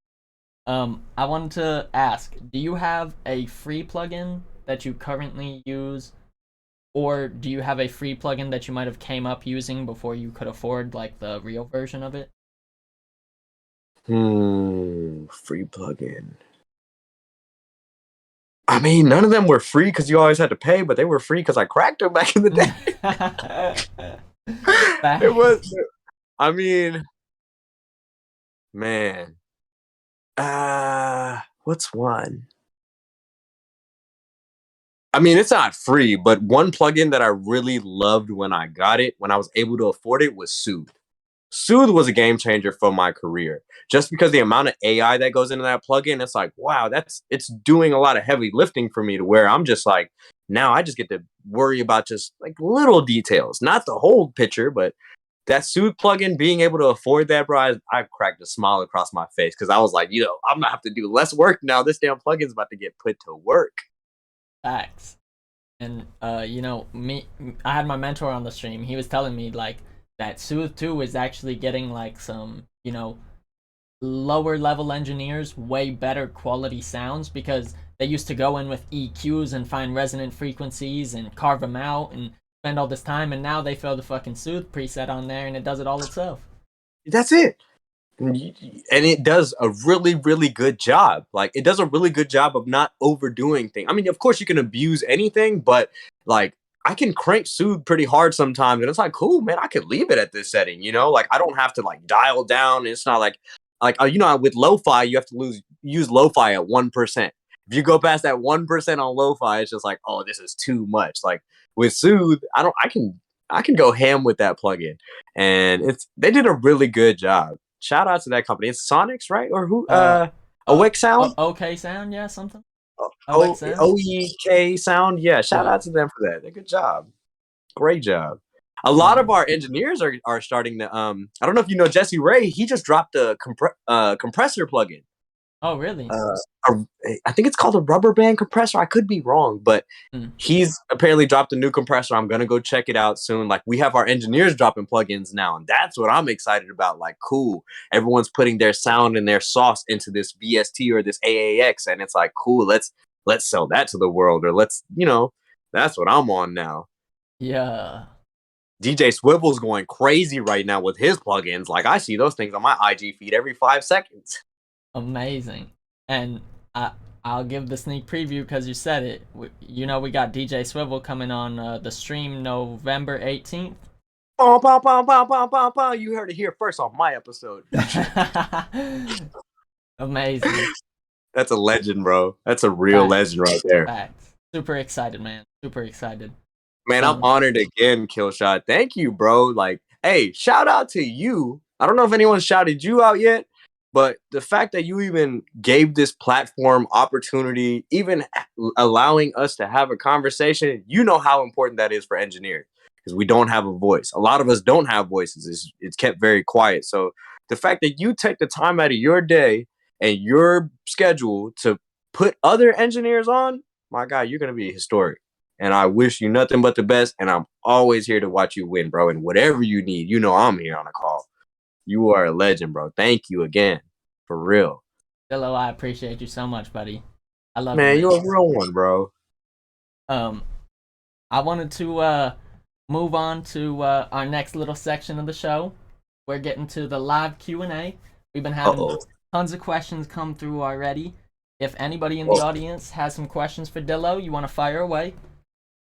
I wanted to ask, do you have a free plugin that you currently use, or do you have a free plugin that you might have came up using before you could afford like the real version of it? Free plugin. I mean, none of them were free because you always had to pay, but they were free because I cracked them back in the day. It was, I mean, man. What's one? I mean, it's not free, but one plugin that I really loved when I got it, when I was able to afford it, was Soothe. Soothe was a game changer for my career. Just because the amount of AI that goes into that plugin, it's like, wow, it's doing a lot of heavy lifting for me to where I'm just like, now I just get to worry about just like little details, not the whole picture, but that Soothe plugin, being able to afford that, bro, I cracked a smile across my face because I was like, I'm gonna have to do less work now. This damn plugin's about to get put to work. Facts. And I had my mentor on the stream. He was telling me like that Soothe 2 is actually getting like some, lower level engineers way better quality sounds because they used to go in with EQs and find resonant frequencies and carve them out and spend all this time, and now they throw the fucking Soothe preset on there and it does it all itself. That's it. And it does a really, really good job. Like, it does a really good job of not overdoing things. I mean, of course, you can abuse anything, but like, I can crank Soothe pretty hard sometimes, and it's like, cool, man. I could leave it at this setting, Like, I don't have to like dial down. It's not like with lo-fi, you have to use lo-fi at 1%. If you go past that 1% on lo-fi, it's just like, oh, this is too much. Like with Soothe, I can go ham with that plugin, and they did a really good job. Shout out to that company. It's Sonics, right? Or who? Awake Sound. OK Sound, yeah, something. OEK Sound. Yeah. Shout out to them for that. Good job. Great job. A lot of our engineers are starting to. I don't know if you know Jesse Ray. He just dropped a compressor plugin. Oh, really? I think it's called a rubber band compressor. I could be wrong, but Mm. he's apparently dropped a new compressor. I'm gonna go check it out soon. Like we have our engineers dropping plugins now, and that's what I'm excited about. Like, cool, everyone's putting their sound and their sauce into this VST or this AAX, and it's like, cool, let's sell that to the world, or that's what I'm on now. Yeah. DJ Swivel's going crazy right now with his plugins. Like I see those things on my IG feed every 5 seconds. Amazing. And I'll give the sneak preview because you said it. We got DJ Swivel coming on the stream November 18th. You heard it here first on my episode. Amazing. That's a legend, bro. That's a real legend right there. Facts. Super excited, man. Super excited. Man, I'm honored again, Killshot. Thank you, bro. Like, hey, shout out to you. I don't know if anyone shouted you out yet, but the fact that you even gave this platform opportunity, even allowing us to have a conversation, you know how important that is for engineers because we don't have a voice. A lot of us don't have voices. It's kept very quiet. So the fact that you take the time out of your day and your schedule to put other engineers on, my God, you're going to be historic. And I wish you nothing but the best. And I'm always here to watch you win, bro. And whatever you need, I'm here on a call. You are a legend, bro. Thank you again. For real. Dillo, I appreciate you so much, buddy. I love you. Man, you're a real one, bro. I wanted to move on to our next little section of the show. We're getting to the live Q&A. We've been having tons of questions come through already. If anybody in the audience has some questions for Dillo, you want to fire away.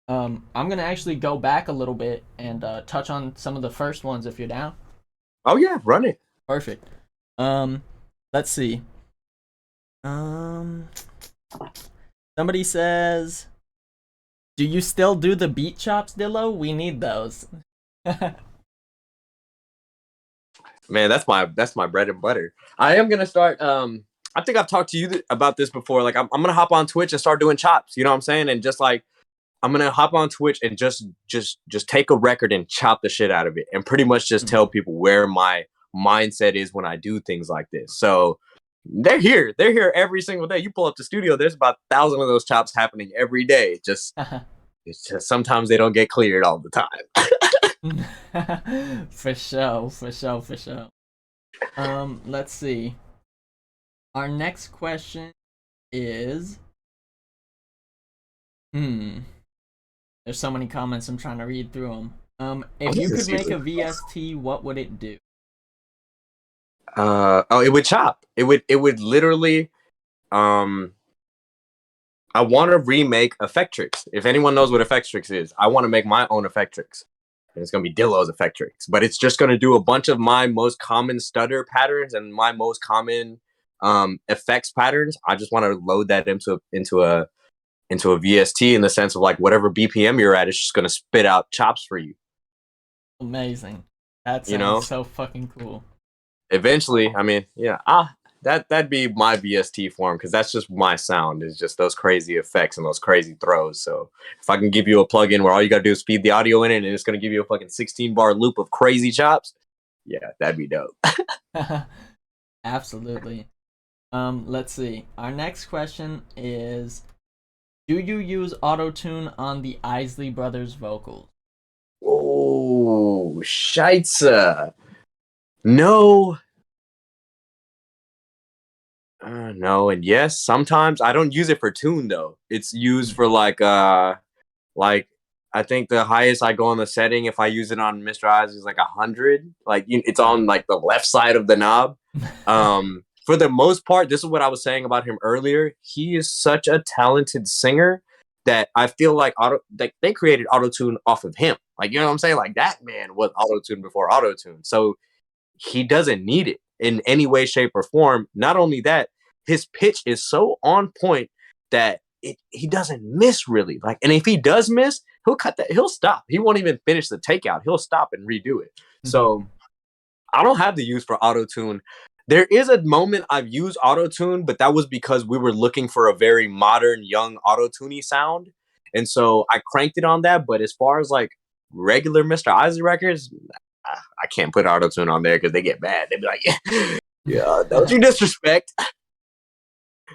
I'm going to actually go back a little bit and touch on some of the first ones if you're down. Oh, yeah, run it. Perfect. Let's see. Somebody says, do you still do the beat chops, Dillo? We need those. Man, that's my bread and butter. I am going to start, I think I've talked to you about this before. Like, I'm going to hop on Twitch and start doing chops. You know what I'm saying? And just like, I'm going to hop on Twitch and just take a record and chop the shit out of it. And pretty much just tell people where my mindset is when I do things like this. So they're here every single day. You pull up the studio, there's about 1,000 of those chops happening every day. It's just sometimes they don't get cleared all the time. For sure. Let's see. Our next question is there's so many comments, I'm trying to read through them. If you could make a VST, what would it do? It would chop. It would literally I want to remake Effectrix. If anyone knows what Effectrix is, I want to make my own Effectrix. And it's going to be Dillo's Effectrix. But it's just going to do a bunch of my most common stutter patterns and my most common effects patterns. I just want to load that into a VST in the sense of like whatever BPM you're at, it's just going to spit out chops for you. Amazing. That sounds so fucking cool. Eventually, I mean, yeah, that'd be my VST form because that's just my sound. It's just those crazy effects and those crazy throws. So if I can give you a plugin where all you gotta do is feed the audio in it and it's gonna give you a fucking 16-bar loop of crazy chops, yeah, that'd be dope. Absolutely. Let's see. Our next question is, do you use auto-tune on the Isley Brothers vocals? Oh, scheisse. No. No and yes. Sometimes I don't use it for tune though. It's used for like I think the highest I go on the setting if I use it on Mr. Isley is like 100. Like it's on like the left side of the knob. For the most part, this is what I was saying about him earlier. He is such a talented singer that I feel like they created auto-tune off of him. Like, you know what I'm saying? Like that man was auto-tune before auto-tune. So he doesn't need it in any way, shape, or form. Not only that, his pitch is so on point that he doesn't miss really. Like, and if he does miss, he'll cut that. He'll stop. He won't even finish the takeout. He'll stop and redo it. Mm-hmm. So I don't have the use for auto-tune. There is a moment I've used auto-tune, but that was because we were looking for a very modern, young auto-tuney sound. And so I cranked it on that. But as far as like regular Mr. Isley records, I can't put auto-tune on there because they get mad. They'd be like, yeah, don't you disrespect.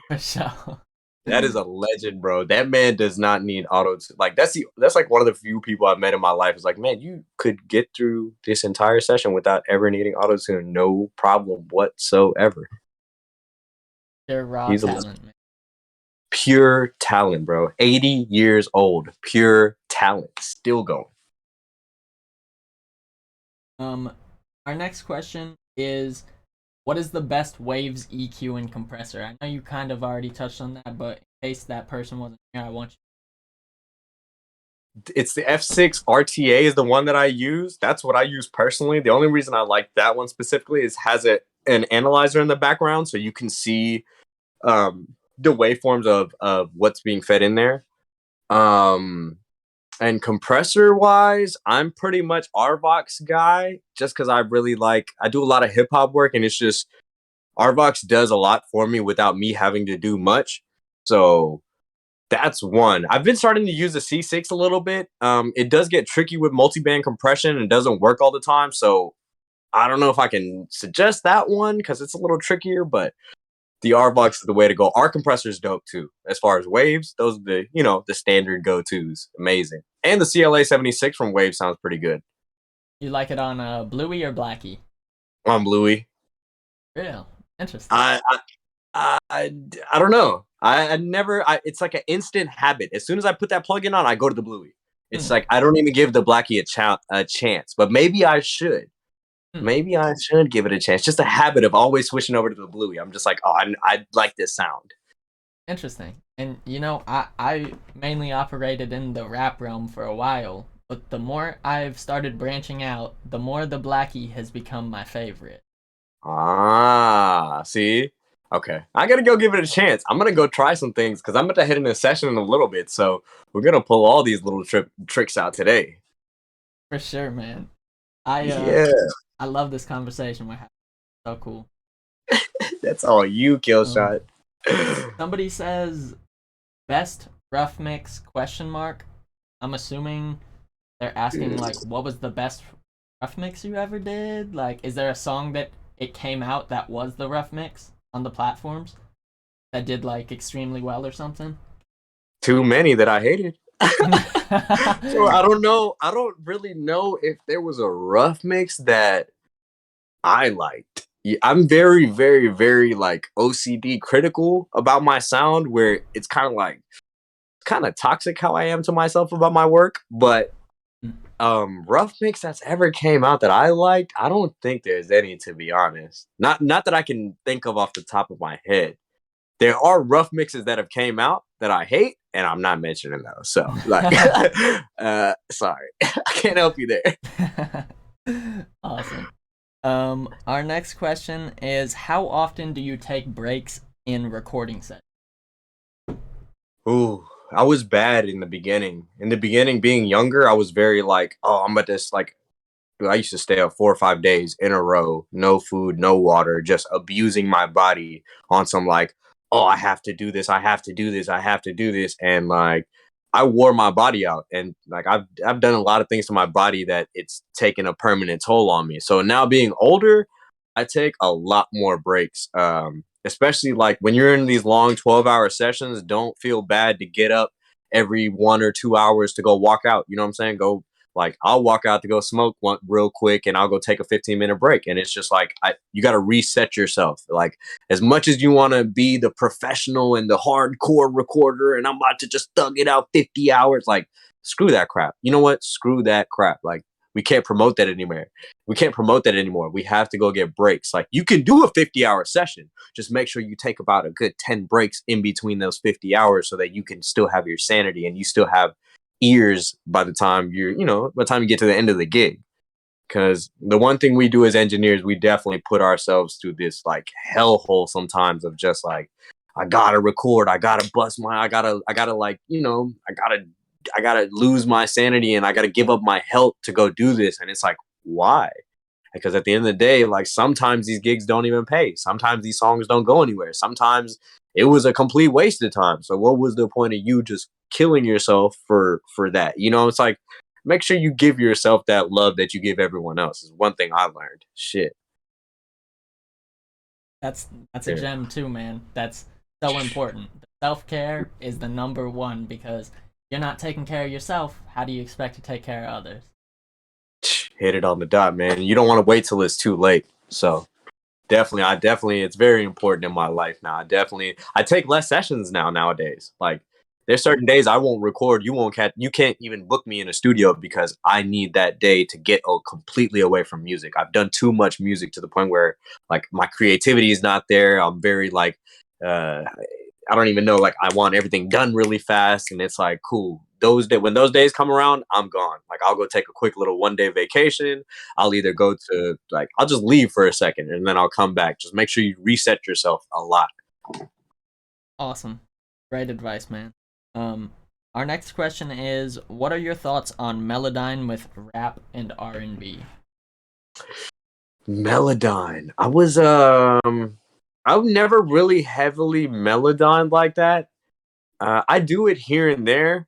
For sure. That is a legend, bro. That man does not need auto. Like that's like one of the few people I've met in my life. Is like, man, you could get through this entire session without ever needing auto tune, no problem whatsoever. They're raw He's a talent, man. pure talent, bro. 80 years old, pure talent, still going. Our next question is, what is the best Waves EQ and compressor? I know you kind of already touched on that, but in case that person wasn't here, I want It's the F6 RTA is the one that I use. That's what I use personally. The only reason I like that one specifically is has an analyzer in the background, so you can see the waveforms of what's being fed in there. And compressor wise, I'm pretty much RVox guy, just because I do a lot of hip hop work, and it's just RVox does a lot for me without me having to do much. So that's one. I've been starting to use the C6 a little bit. It does get tricky with multi-band compression and doesn't work all the time. So I don't know if I can suggest that one because it's a little trickier, but the RVox is the way to go. Our compressor is dope too. As far as Waves, those are the standard go-tos. Amazing. And the CLA 76 from Waves sounds pretty good. you like it on Bluey or Blackie? On Bluey. Real interesting. I don't know. I never. It's like an instant habit. As soon as I put that plug in on, I go to the Bluey. It's like I don't even give the Blackie a chance. But maybe I should. Maybe I should give it a chance. Just a habit of always switching over to the Bluey. I'm just like, oh, I like this sound. Interesting. And I mainly operated in the rap realm for a while, but the more I've started branching out, the more the Blackie has become my favorite. Ah, see? Okay. I gotta go give it a chance. I'm gonna go try some things because I'm about to head into a session in a little bit. So we're gonna pull all these little tricks out today. For sure, man. I Yeah, I love this conversation we're having. So cool. that's all you, kill Um, shot. somebody says best rough mix question mark. I'm assuming they're asking like what was the best rough mix you ever did? Like is there a song that it came out that was the rough mix on the platforms that did like extremely well or something? Too many that I hated. So I don't know. I don't really know if there was a rough mix that I liked. Yeah, I'm very, very, very like OCD critical about my sound, where it's kind of toxic how I am to myself about my work. But rough mix that's ever came out that I liked, I don't think there's any, to be honest. Not that I can think of off the top of my head. There are rough mixes that have came out that I hate, and I'm not mentioning those. So like sorry. I can't help you there. Awesome. Our next question is how often do you take breaks in recording sessions? Ooh, I was bad in the beginning. In the beginning, being younger, I was very like, oh, I'm at this like I used to stay up 4 or 5 days in a row, no food, no water, just abusing my body on some like, oh, I have to do this, I have to do this, I have to do this, and like I wore my body out, and like I've done a lot of things to my body that it's taken a permanent toll on me. So now being older, I take a lot more breaks. Especially like when you're in these long 12-hour sessions, don't feel bad to get up every 1 or 2 hours to go walk out. You know what I'm saying? Go like I'll walk out to go smoke one real quick and I'll go take a 15-minute break. And it's just like you got to reset yourself. Like as much as you want to be the professional and the hardcore recorder and I'm about to just thug it out 50 hours, like screw that crap. You know what? Screw that crap. Like we can't promote that anymore. We can't promote that anymore. We have to go get breaks. Like you can do a 50-hour session. Just make sure you take about a good 10 breaks in between those 50 hours so that you can still have your sanity and you still have ears by the time by the time you get to the end of the gig. Because the one thing we do as engineers, we definitely put ourselves through this like hellhole sometimes of just like, I gotta record, I gotta bust my, I gotta like, I gotta lose my sanity and I gotta give up my health to go do this. And it's like, why? Because at the end of the day, like sometimes these gigs don't even pay. Sometimes these songs don't go anywhere. Sometimes it was a complete waste of time. So what was the point of you just killing yourself for that? It's like make sure you give yourself that love that you give everyone else is one thing I learned. Shit. That's a Yeah. gem too, man. That's So important. Self-care is the number one because you're not taking care of yourself. How do you expect to take care of others? Hit it on the dot, man. You don't want to wait till it's too late. So definitely, it's very important in my life now. I take less sessions nowadays. Like there's certain days I won't record. You can't even book me in a studio because I need that day to get completely away from music. I've done too much music to the point where like my creativity is not there. I'm very like, uh, I don't even know. Like I want everything done really fast, and it's like cool. When those days come around, I'm gone. Like I'll go take a quick little 1 day vacation. I'll either go to like I'll just leave for a second and then I'll come back. Just make sure you reset yourself a lot. Awesome. Great advice, man. Um, our next question is, what are your thoughts on Melodyne with rap and R&B? Melodyne. I've never really heavily Melodyne like that. I do it here and there.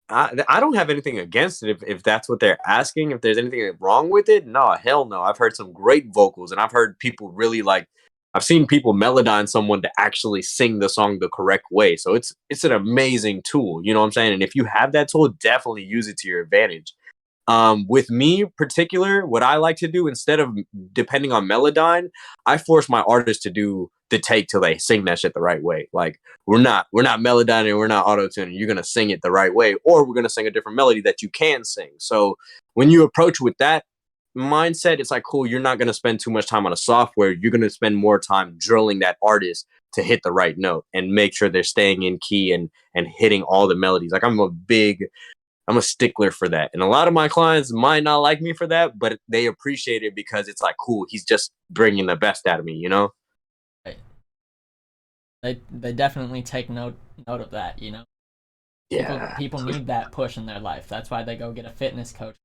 I don't have anything against it if that's what they're asking. If there's anything wrong with it, no, hell no. I've heard some great vocals, and I've heard people really like. I've seen people melodyne someone to actually sing the song the correct way. So it's an amazing tool. You know what I'm saying? And if you have that tool, definitely use it to your advantage. With me particular, what I like to do instead of depending on Melodyne, I force my artists to do the take till they sing that shit the right way. Like we're not Melodyne and we're not auto tuning. You're gonna sing it the right way, or we're gonna sing a different melody that you can sing. So when you approach with that mindset, it's like cool. You're not gonna spend too much time on a software. You're gonna spend more time drilling that artist to hit the right note and make sure they're staying in key and hitting all the melodies. Like I'm a stickler for that. And a lot of my clients might not like me for that, but they appreciate it because it's like, cool, he's just bringing the best out of me, you know? Right. They definitely take note of that, you know. Yeah. People need that push in their life. That's why they go get a fitness coach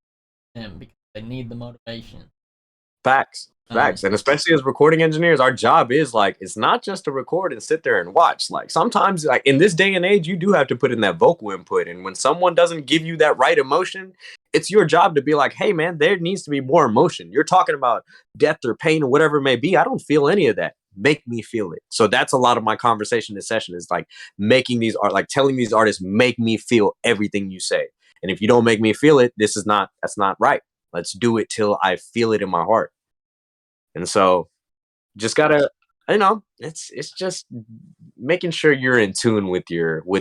because they need the motivation. Facts. Um, Facts. And especially as recording engineers, our job is like, it's not just to record and sit there and watch. Like sometimes, like in this day and age, you do have to put in that vocal input. And when someone doesn't give you that right emotion, it's your job to be like, hey, man, there needs to be more emotion. You're talking about death or pain or whatever it may be. I don't feel any of that. Make me feel it. So that's a lot of my conversation this session is like telling these artists, make me feel everything you say. And if you don't make me feel it, that's not right. Let's do it till I feel it in my heart. And so just gotta, it's just making sure you're in tune with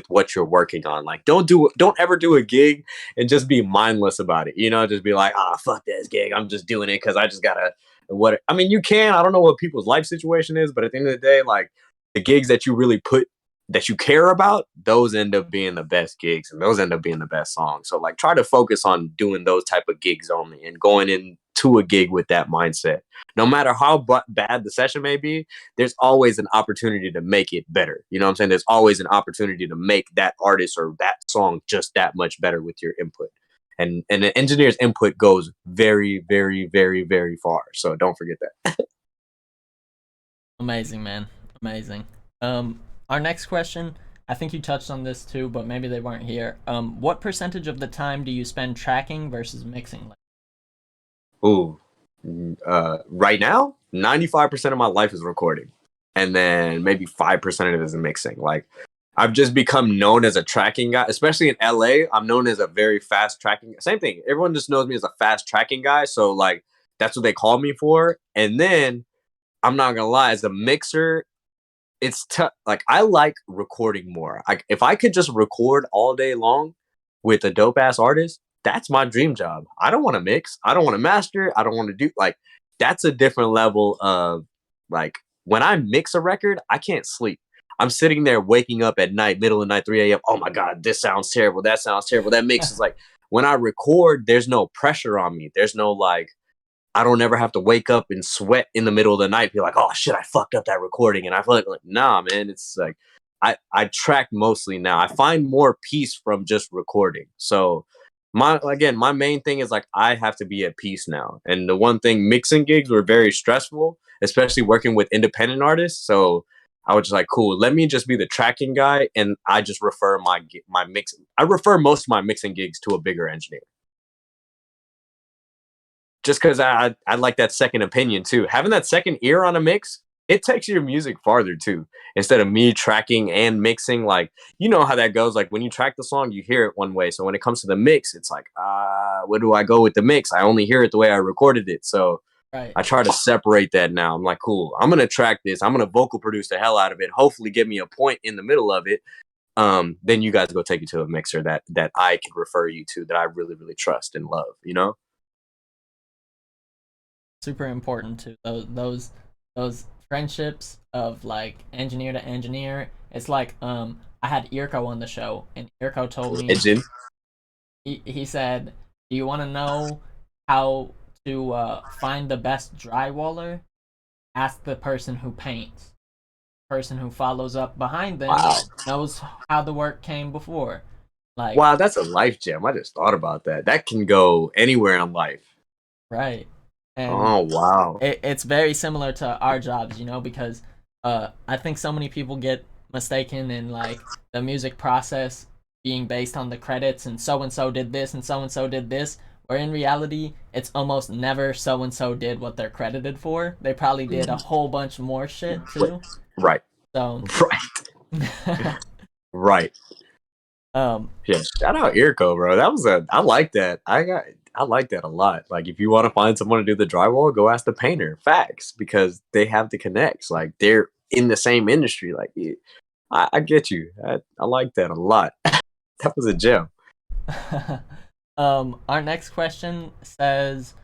what you're working on. Like don't ever do a gig and just be mindless about it. Just be like, fuck this gig. I'm just doing it because I just gotta what I mean, you can. I don't know what people's life situation is, but at the end of the day, like the gigs that you really put that you care about, those end up being the best gigs and those end up being the best songs. So like try to focus on doing those type of gigs only and going into a gig with that mindset. No matter how bad the session may be, there's always an opportunity to make it better. You know what I'm saying? There's always an opportunity to make that artist or that song just that much better with your input. And an engineer's input goes very, very, very, very far. So don't forget that. Amazing, man. Amazing. Our next question, I think you touched on this too, but maybe they weren't here. What percentage of the time do you spend tracking versus mixing? Ooh, right now, 95% of my life is recording, and then maybe 5% of it is mixing. Like, I've just become known as a tracking guy, especially in LA. I'm known as a very fast tracking. Same thing. Everyone just knows me as a fast tracking guy. So like, that's what they call me for. And then I'm not gonna lie, as a mixer, it's tough. Like I like recording more. If I could just record all day long with a dope ass artist, that's my dream job. I don't want to mix. I don't want to master. I don't want to do like that's a different level of like when I mix a record, I can't sleep. I'm sitting there waking up at night, middle of the night, 3 a.m. Oh my God, this sounds terrible. That sounds terrible. That mix is like when I record, there's no pressure on me. There's no like I don't ever have to wake up and sweat in the middle of the night, be like, oh shit, I fucked up that recording. And I feel like nah, man, it's like I track mostly now. I find more peace from just recording. So my main thing is like I have to be at peace now. And the one thing mixing gigs were very stressful, especially working with independent artists. So I was just like, cool, let me just be the tracking guy and I just refer my mix. I refer most of my mixing gigs to a bigger engineer just because I like that second opinion too. Having that second ear on a mix it takes your music farther too. Instead of me tracking and mixing, like you know how that goes. Like when you track the song, you hear it one way. So when it comes to the mix, it's like, where do I go with the mix? I only hear it the way I recorded it. So Right. I try to separate that now. I'm like, cool, I'm gonna track this. I'm gonna vocal produce the hell out of it. Hopefully, give me a point in the middle of it. Then you guys go take it to a mixer that I can refer you to, that I really really trust and love. You know. Super important too. Those friendships of like engineer to engineer. It's like I had Irko on the show, and Irko told me Legend. he said, "Do you want to know how to find the best drywaller? Ask the person who paints. The person who follows up behind them Wow. knows how the work came before." Like, Wow, that's a life gem. I just thought about that. That can go anywhere in life. right. And Oh wow. it's very similar to our jobs, because I think so many people get mistaken in like the music process being based on the credits and so did this and so did this, where in reality it's almost never so and so did what they're credited for. They probably did a whole bunch more shit too. Right. So Right. Right. um Yeah. Shout out Irko, bro. I like that. I like that a lot. Like if you want to find someone to do the drywall, go ask the painter. Facts. Because they have the connects. Like they're in the same industry. Like I get you. I like that a lot. That was a gem. our next question says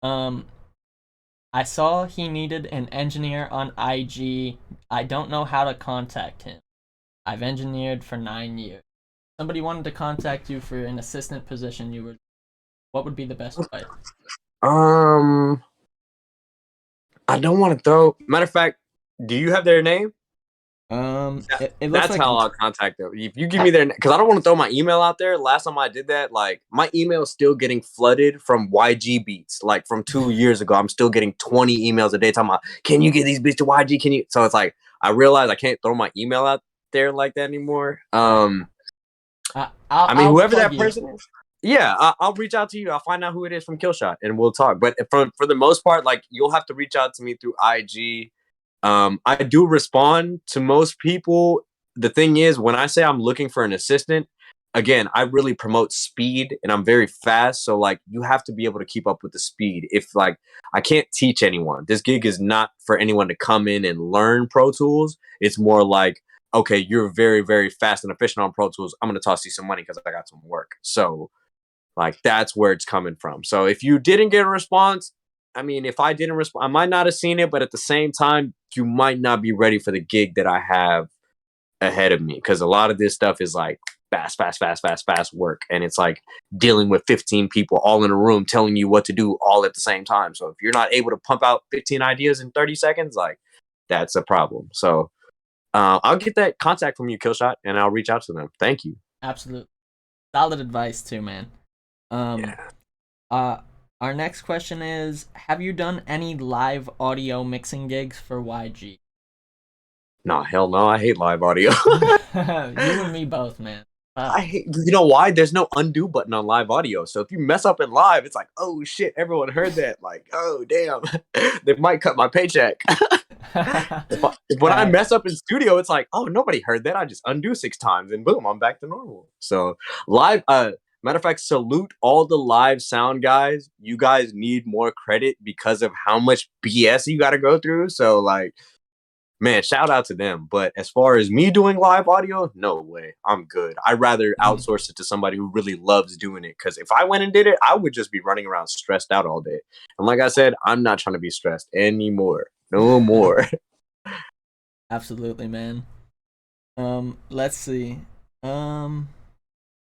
I saw he needed an engineer on IG. I don't know how to contact him. I've engineered for 9 years. Somebody wanted to contact you for an assistant position. What would be the best way? Um I don't want to throw, matter of fact, do you have their name? It looks That's like how I'll contact them. If you give me their, because I don't want to throw my email out there. Last time I did that, like my email is still getting flooded from YG beats, like from 2 years ago. I'm still getting 20 emails a day talking about, can you get these beats to YG? Can you? So it's like I realize I can't throw my email out there like that anymore. I mean, I'll whoever plug that you. person is, yeah, I'll reach out to you. I'll find out who it is from Killshot, and we'll talk. But for the most part, like you'll have to reach out to me through IG. I do respond to most people. The thing is, when I say I'm looking for an assistant, again, I really promote speed and I'm very fast. So like you have to be able to keep up with the speed. If like I can't teach anyone, this gig is not for anyone to come in and learn Pro Tools. It's more like, okay, you're very, very fast and efficient on Pro Tools. I'm gonna toss you some money because I got some work. So like that's where it's coming from. So if you didn't get a response, I mean, if I didn't respond, I might not have seen it, but at the same time, you might not be ready for the gig that I have ahead of me, because a lot of this stuff is like fast work, and it's like dealing with 15 people all in a room telling you what to do all at the same time. So if you're not able to pump out 15 ideas in 30 seconds, like that's a problem. So I'll get that contact from you, Killshot, and I'll reach out to them. Thank you. Absolutely. Solid advice too, man. Yeah. Our next question is, have you done any live audio mixing gigs for YG? Nah, hell no. I hate live audio. You and me both, man. I hate, you know why? There's no undo button on live audio. So if you mess up in live, it's like, oh shit, everyone heard that. Like, oh damn, they might cut my paycheck. When I mess up in studio, it's like, oh, nobody heard that. I just undo 6 times and boom, I'm back to normal. So live, matter of fact, salute all the live sound guys. You guys need more credit because of how much BS you got to go through. So like, man, shout out to them. But as far as me doing live audio, no way. I'm good. I'd rather outsource it to somebody who really loves doing it. Because if I went and did it, I would just be running around stressed out all day. And like I said, I'm not trying to be stressed anymore. No more. Absolutely, man. Let's see.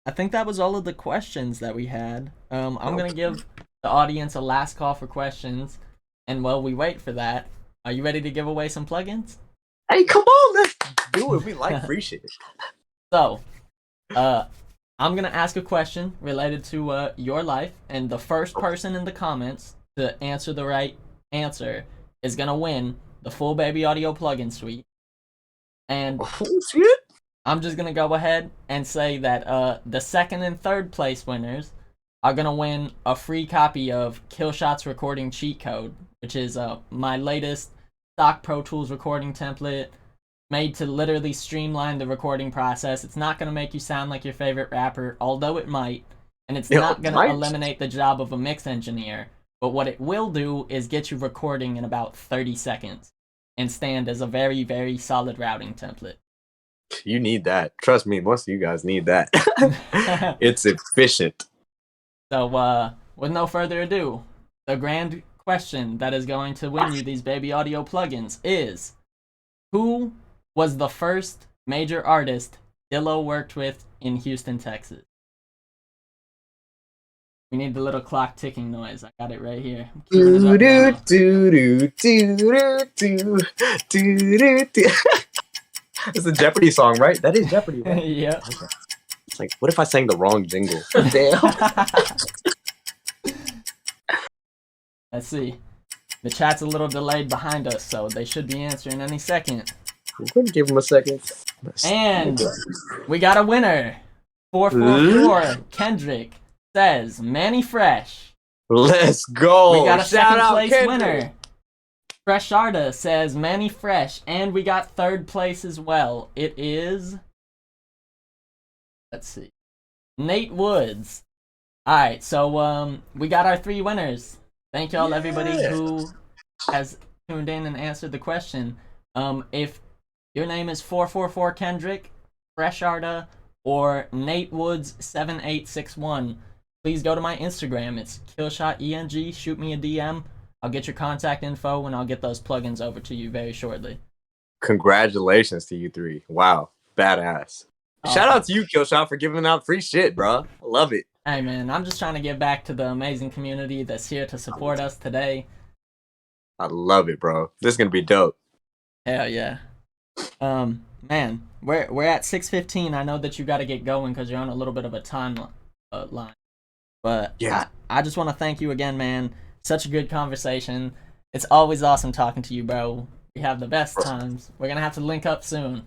I think that was all of the questions that we had. I'm gonna give the audience a last call for questions, and while we wait for that, are you ready to give away some plugins? Hey, come on, let's do it. We like free shit. So, I'm gonna ask a question related to your life, and the first person in the comments to answer the right answer is gonna win the full Baby Audio plugin suite. And I'm just gonna go ahead and say that the second and third place winners are gonna win a free copy of Killshot's Recording Cheat Code, which is my latest stock Pro Tools recording template made to literally streamline the recording process. It's not going to make you sound like your favorite rapper, although it might. And it's not going to eliminate the job of a mix engineer. But what it will do is get you recording in about 30 seconds and stand as a very, very solid routing template. You need that. Trust me, most of you guys need that. It's efficient. So, with no further ado, the grand question that is going to win you these baby audio plugins is, who was the first major artist Dilla worked with in Houston, Texas? We need the little clock ticking noise. I got it right here. Do do do do do do do do. It's a Jeopardy song, right? That is Jeopardy, right? Yeah. It's like, what if I sang the wrong jingle? Damn. Let's see. The chat's a little delayed behind us, so they should be answering any second. We're going to give them a second. And we got a winner. 444 Kendrick says Manny Fresh. Let's go. We got a Shout second out place Kendrick. winner. Fresh Arda says Manny Fresh, and we got third place as well. It is, let's see, Nate Woods. All right, so we got our 3 winners. Thank y'all, everybody who has tuned in and answered the question. If your name is 444 Kendrick, Fresh Arda, or Nate Woods 7861, please go to my Instagram. It's KillshotENG. Shoot me a DM. I'll get your contact info and I'll get those plugins over to you very shortly. Congratulations to you 3. Wow. Badass. Shout out to you, Killshot, for giving out free shit, bro. I love it. Hey, man, I'm just trying to give back to the amazing community that's here to support us today. I love it, bro. This is going to be dope. Hell yeah. Man, we're at 6:15. I know that you got to get going because you're on a little bit of a time line. But yeah, I just want to thank you again, man. Such a good conversation. It's always awesome talking to you, bro. We have the best times. We're going to have to link up soon.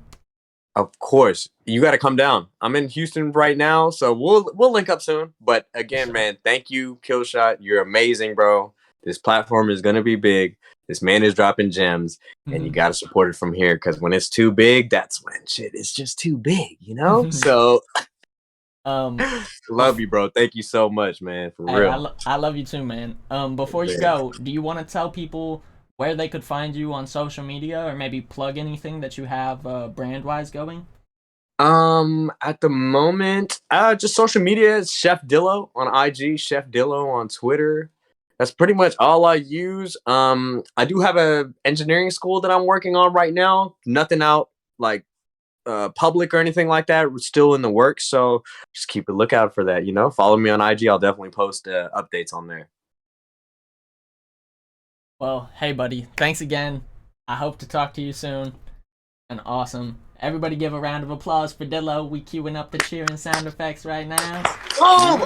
Of course. You got to come down. I'm in Houston right now, so we'll link up soon. But again, man, thank you, Killshot. You're amazing, bro. This platform is going to be big. This man is dropping gems, and you got to support it from here, because when it's too big, that's when shit is just too big, you know? So, love you, bro. Thank you so much, man, for real. I love you too, man. Before you go, do you want to tell people where they could find you on social media, or maybe plug anything that you have brand-wise going? At the moment, just social media is Chef Dillo on IG, Chef Dillo on Twitter. That's pretty much all I use. I do have a engineering school that I'm working on right now. Nothing out like public or anything like that. We're still in the works, so just keep a lookout for that. You know, follow me on IG. I'll definitely post updates on there. Well, hey, buddy. Thanks again. I hope to talk to you soon. And awesome. Everybody give a round of applause for Dillo. We queuing up the cheering sound effects right now. Oh!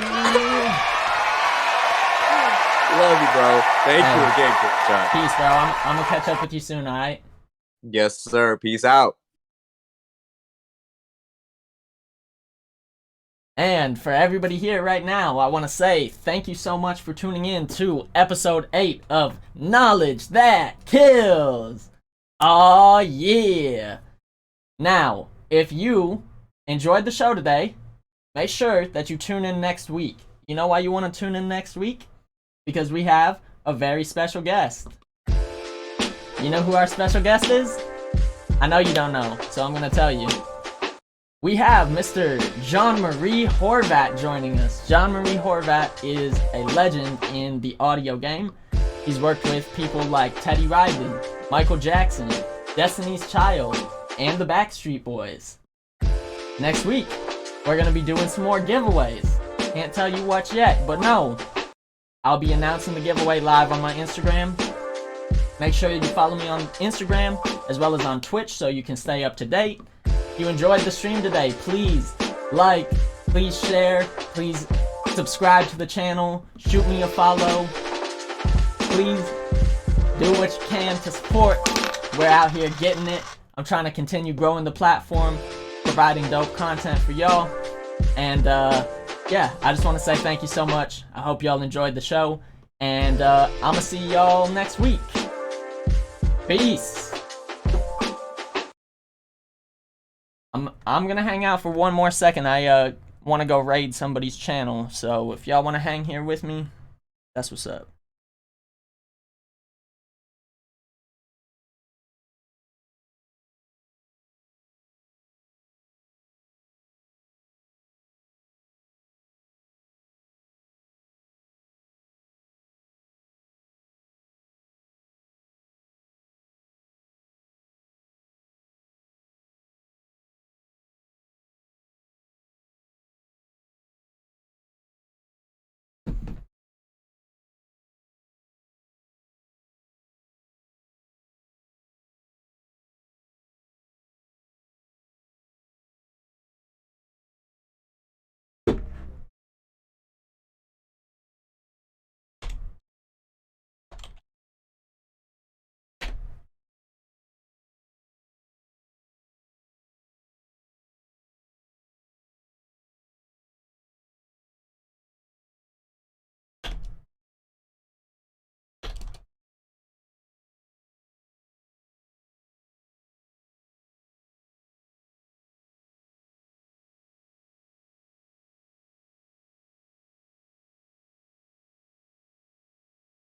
Love you, bro. Thank you again, Killshot. Peace, bro. I'm gonna catch up with you soon, all right? Yes, sir. Peace out. And for everybody here right now, I want to say thank you so much for tuning in to episode 8 of Knowledge That Kills. Oh yeah. Now, if you enjoyed the show today, make sure that you tune in next week. You know why you want to tune in next week? Because we have a very special guest. You know who our special guest is? I know you don't know, so I'm going to tell you. We have Mr. John Marie Horvat joining us. John Marie Horvat is a legend in the audio game. He's worked with people like Teddy Riley, Michael Jackson, Destiny's Child, and the Backstreet Boys. Next week, we're going to be doing some more giveaways. Can't tell you what yet, but no. I'll be announcing the giveaway live on my Instagram. Make sure you follow me on Instagram as well as on Twitch so you can stay up to date. If you enjoyed the stream today, please like, please share, please subscribe to the channel, shoot me a follow. Please do what you can to support. We're out here getting it. I'm trying to continue growing the platform, providing dope content for y'all. And yeah, I just want to say thank you so much. I hope y'all enjoyed the show. And I'm going to see y'all next week. Peace. I'm gonna hang out for one more second. I want to go raid somebody's channel. So if y'all want to hang here with me, that's what's up.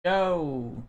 Yo.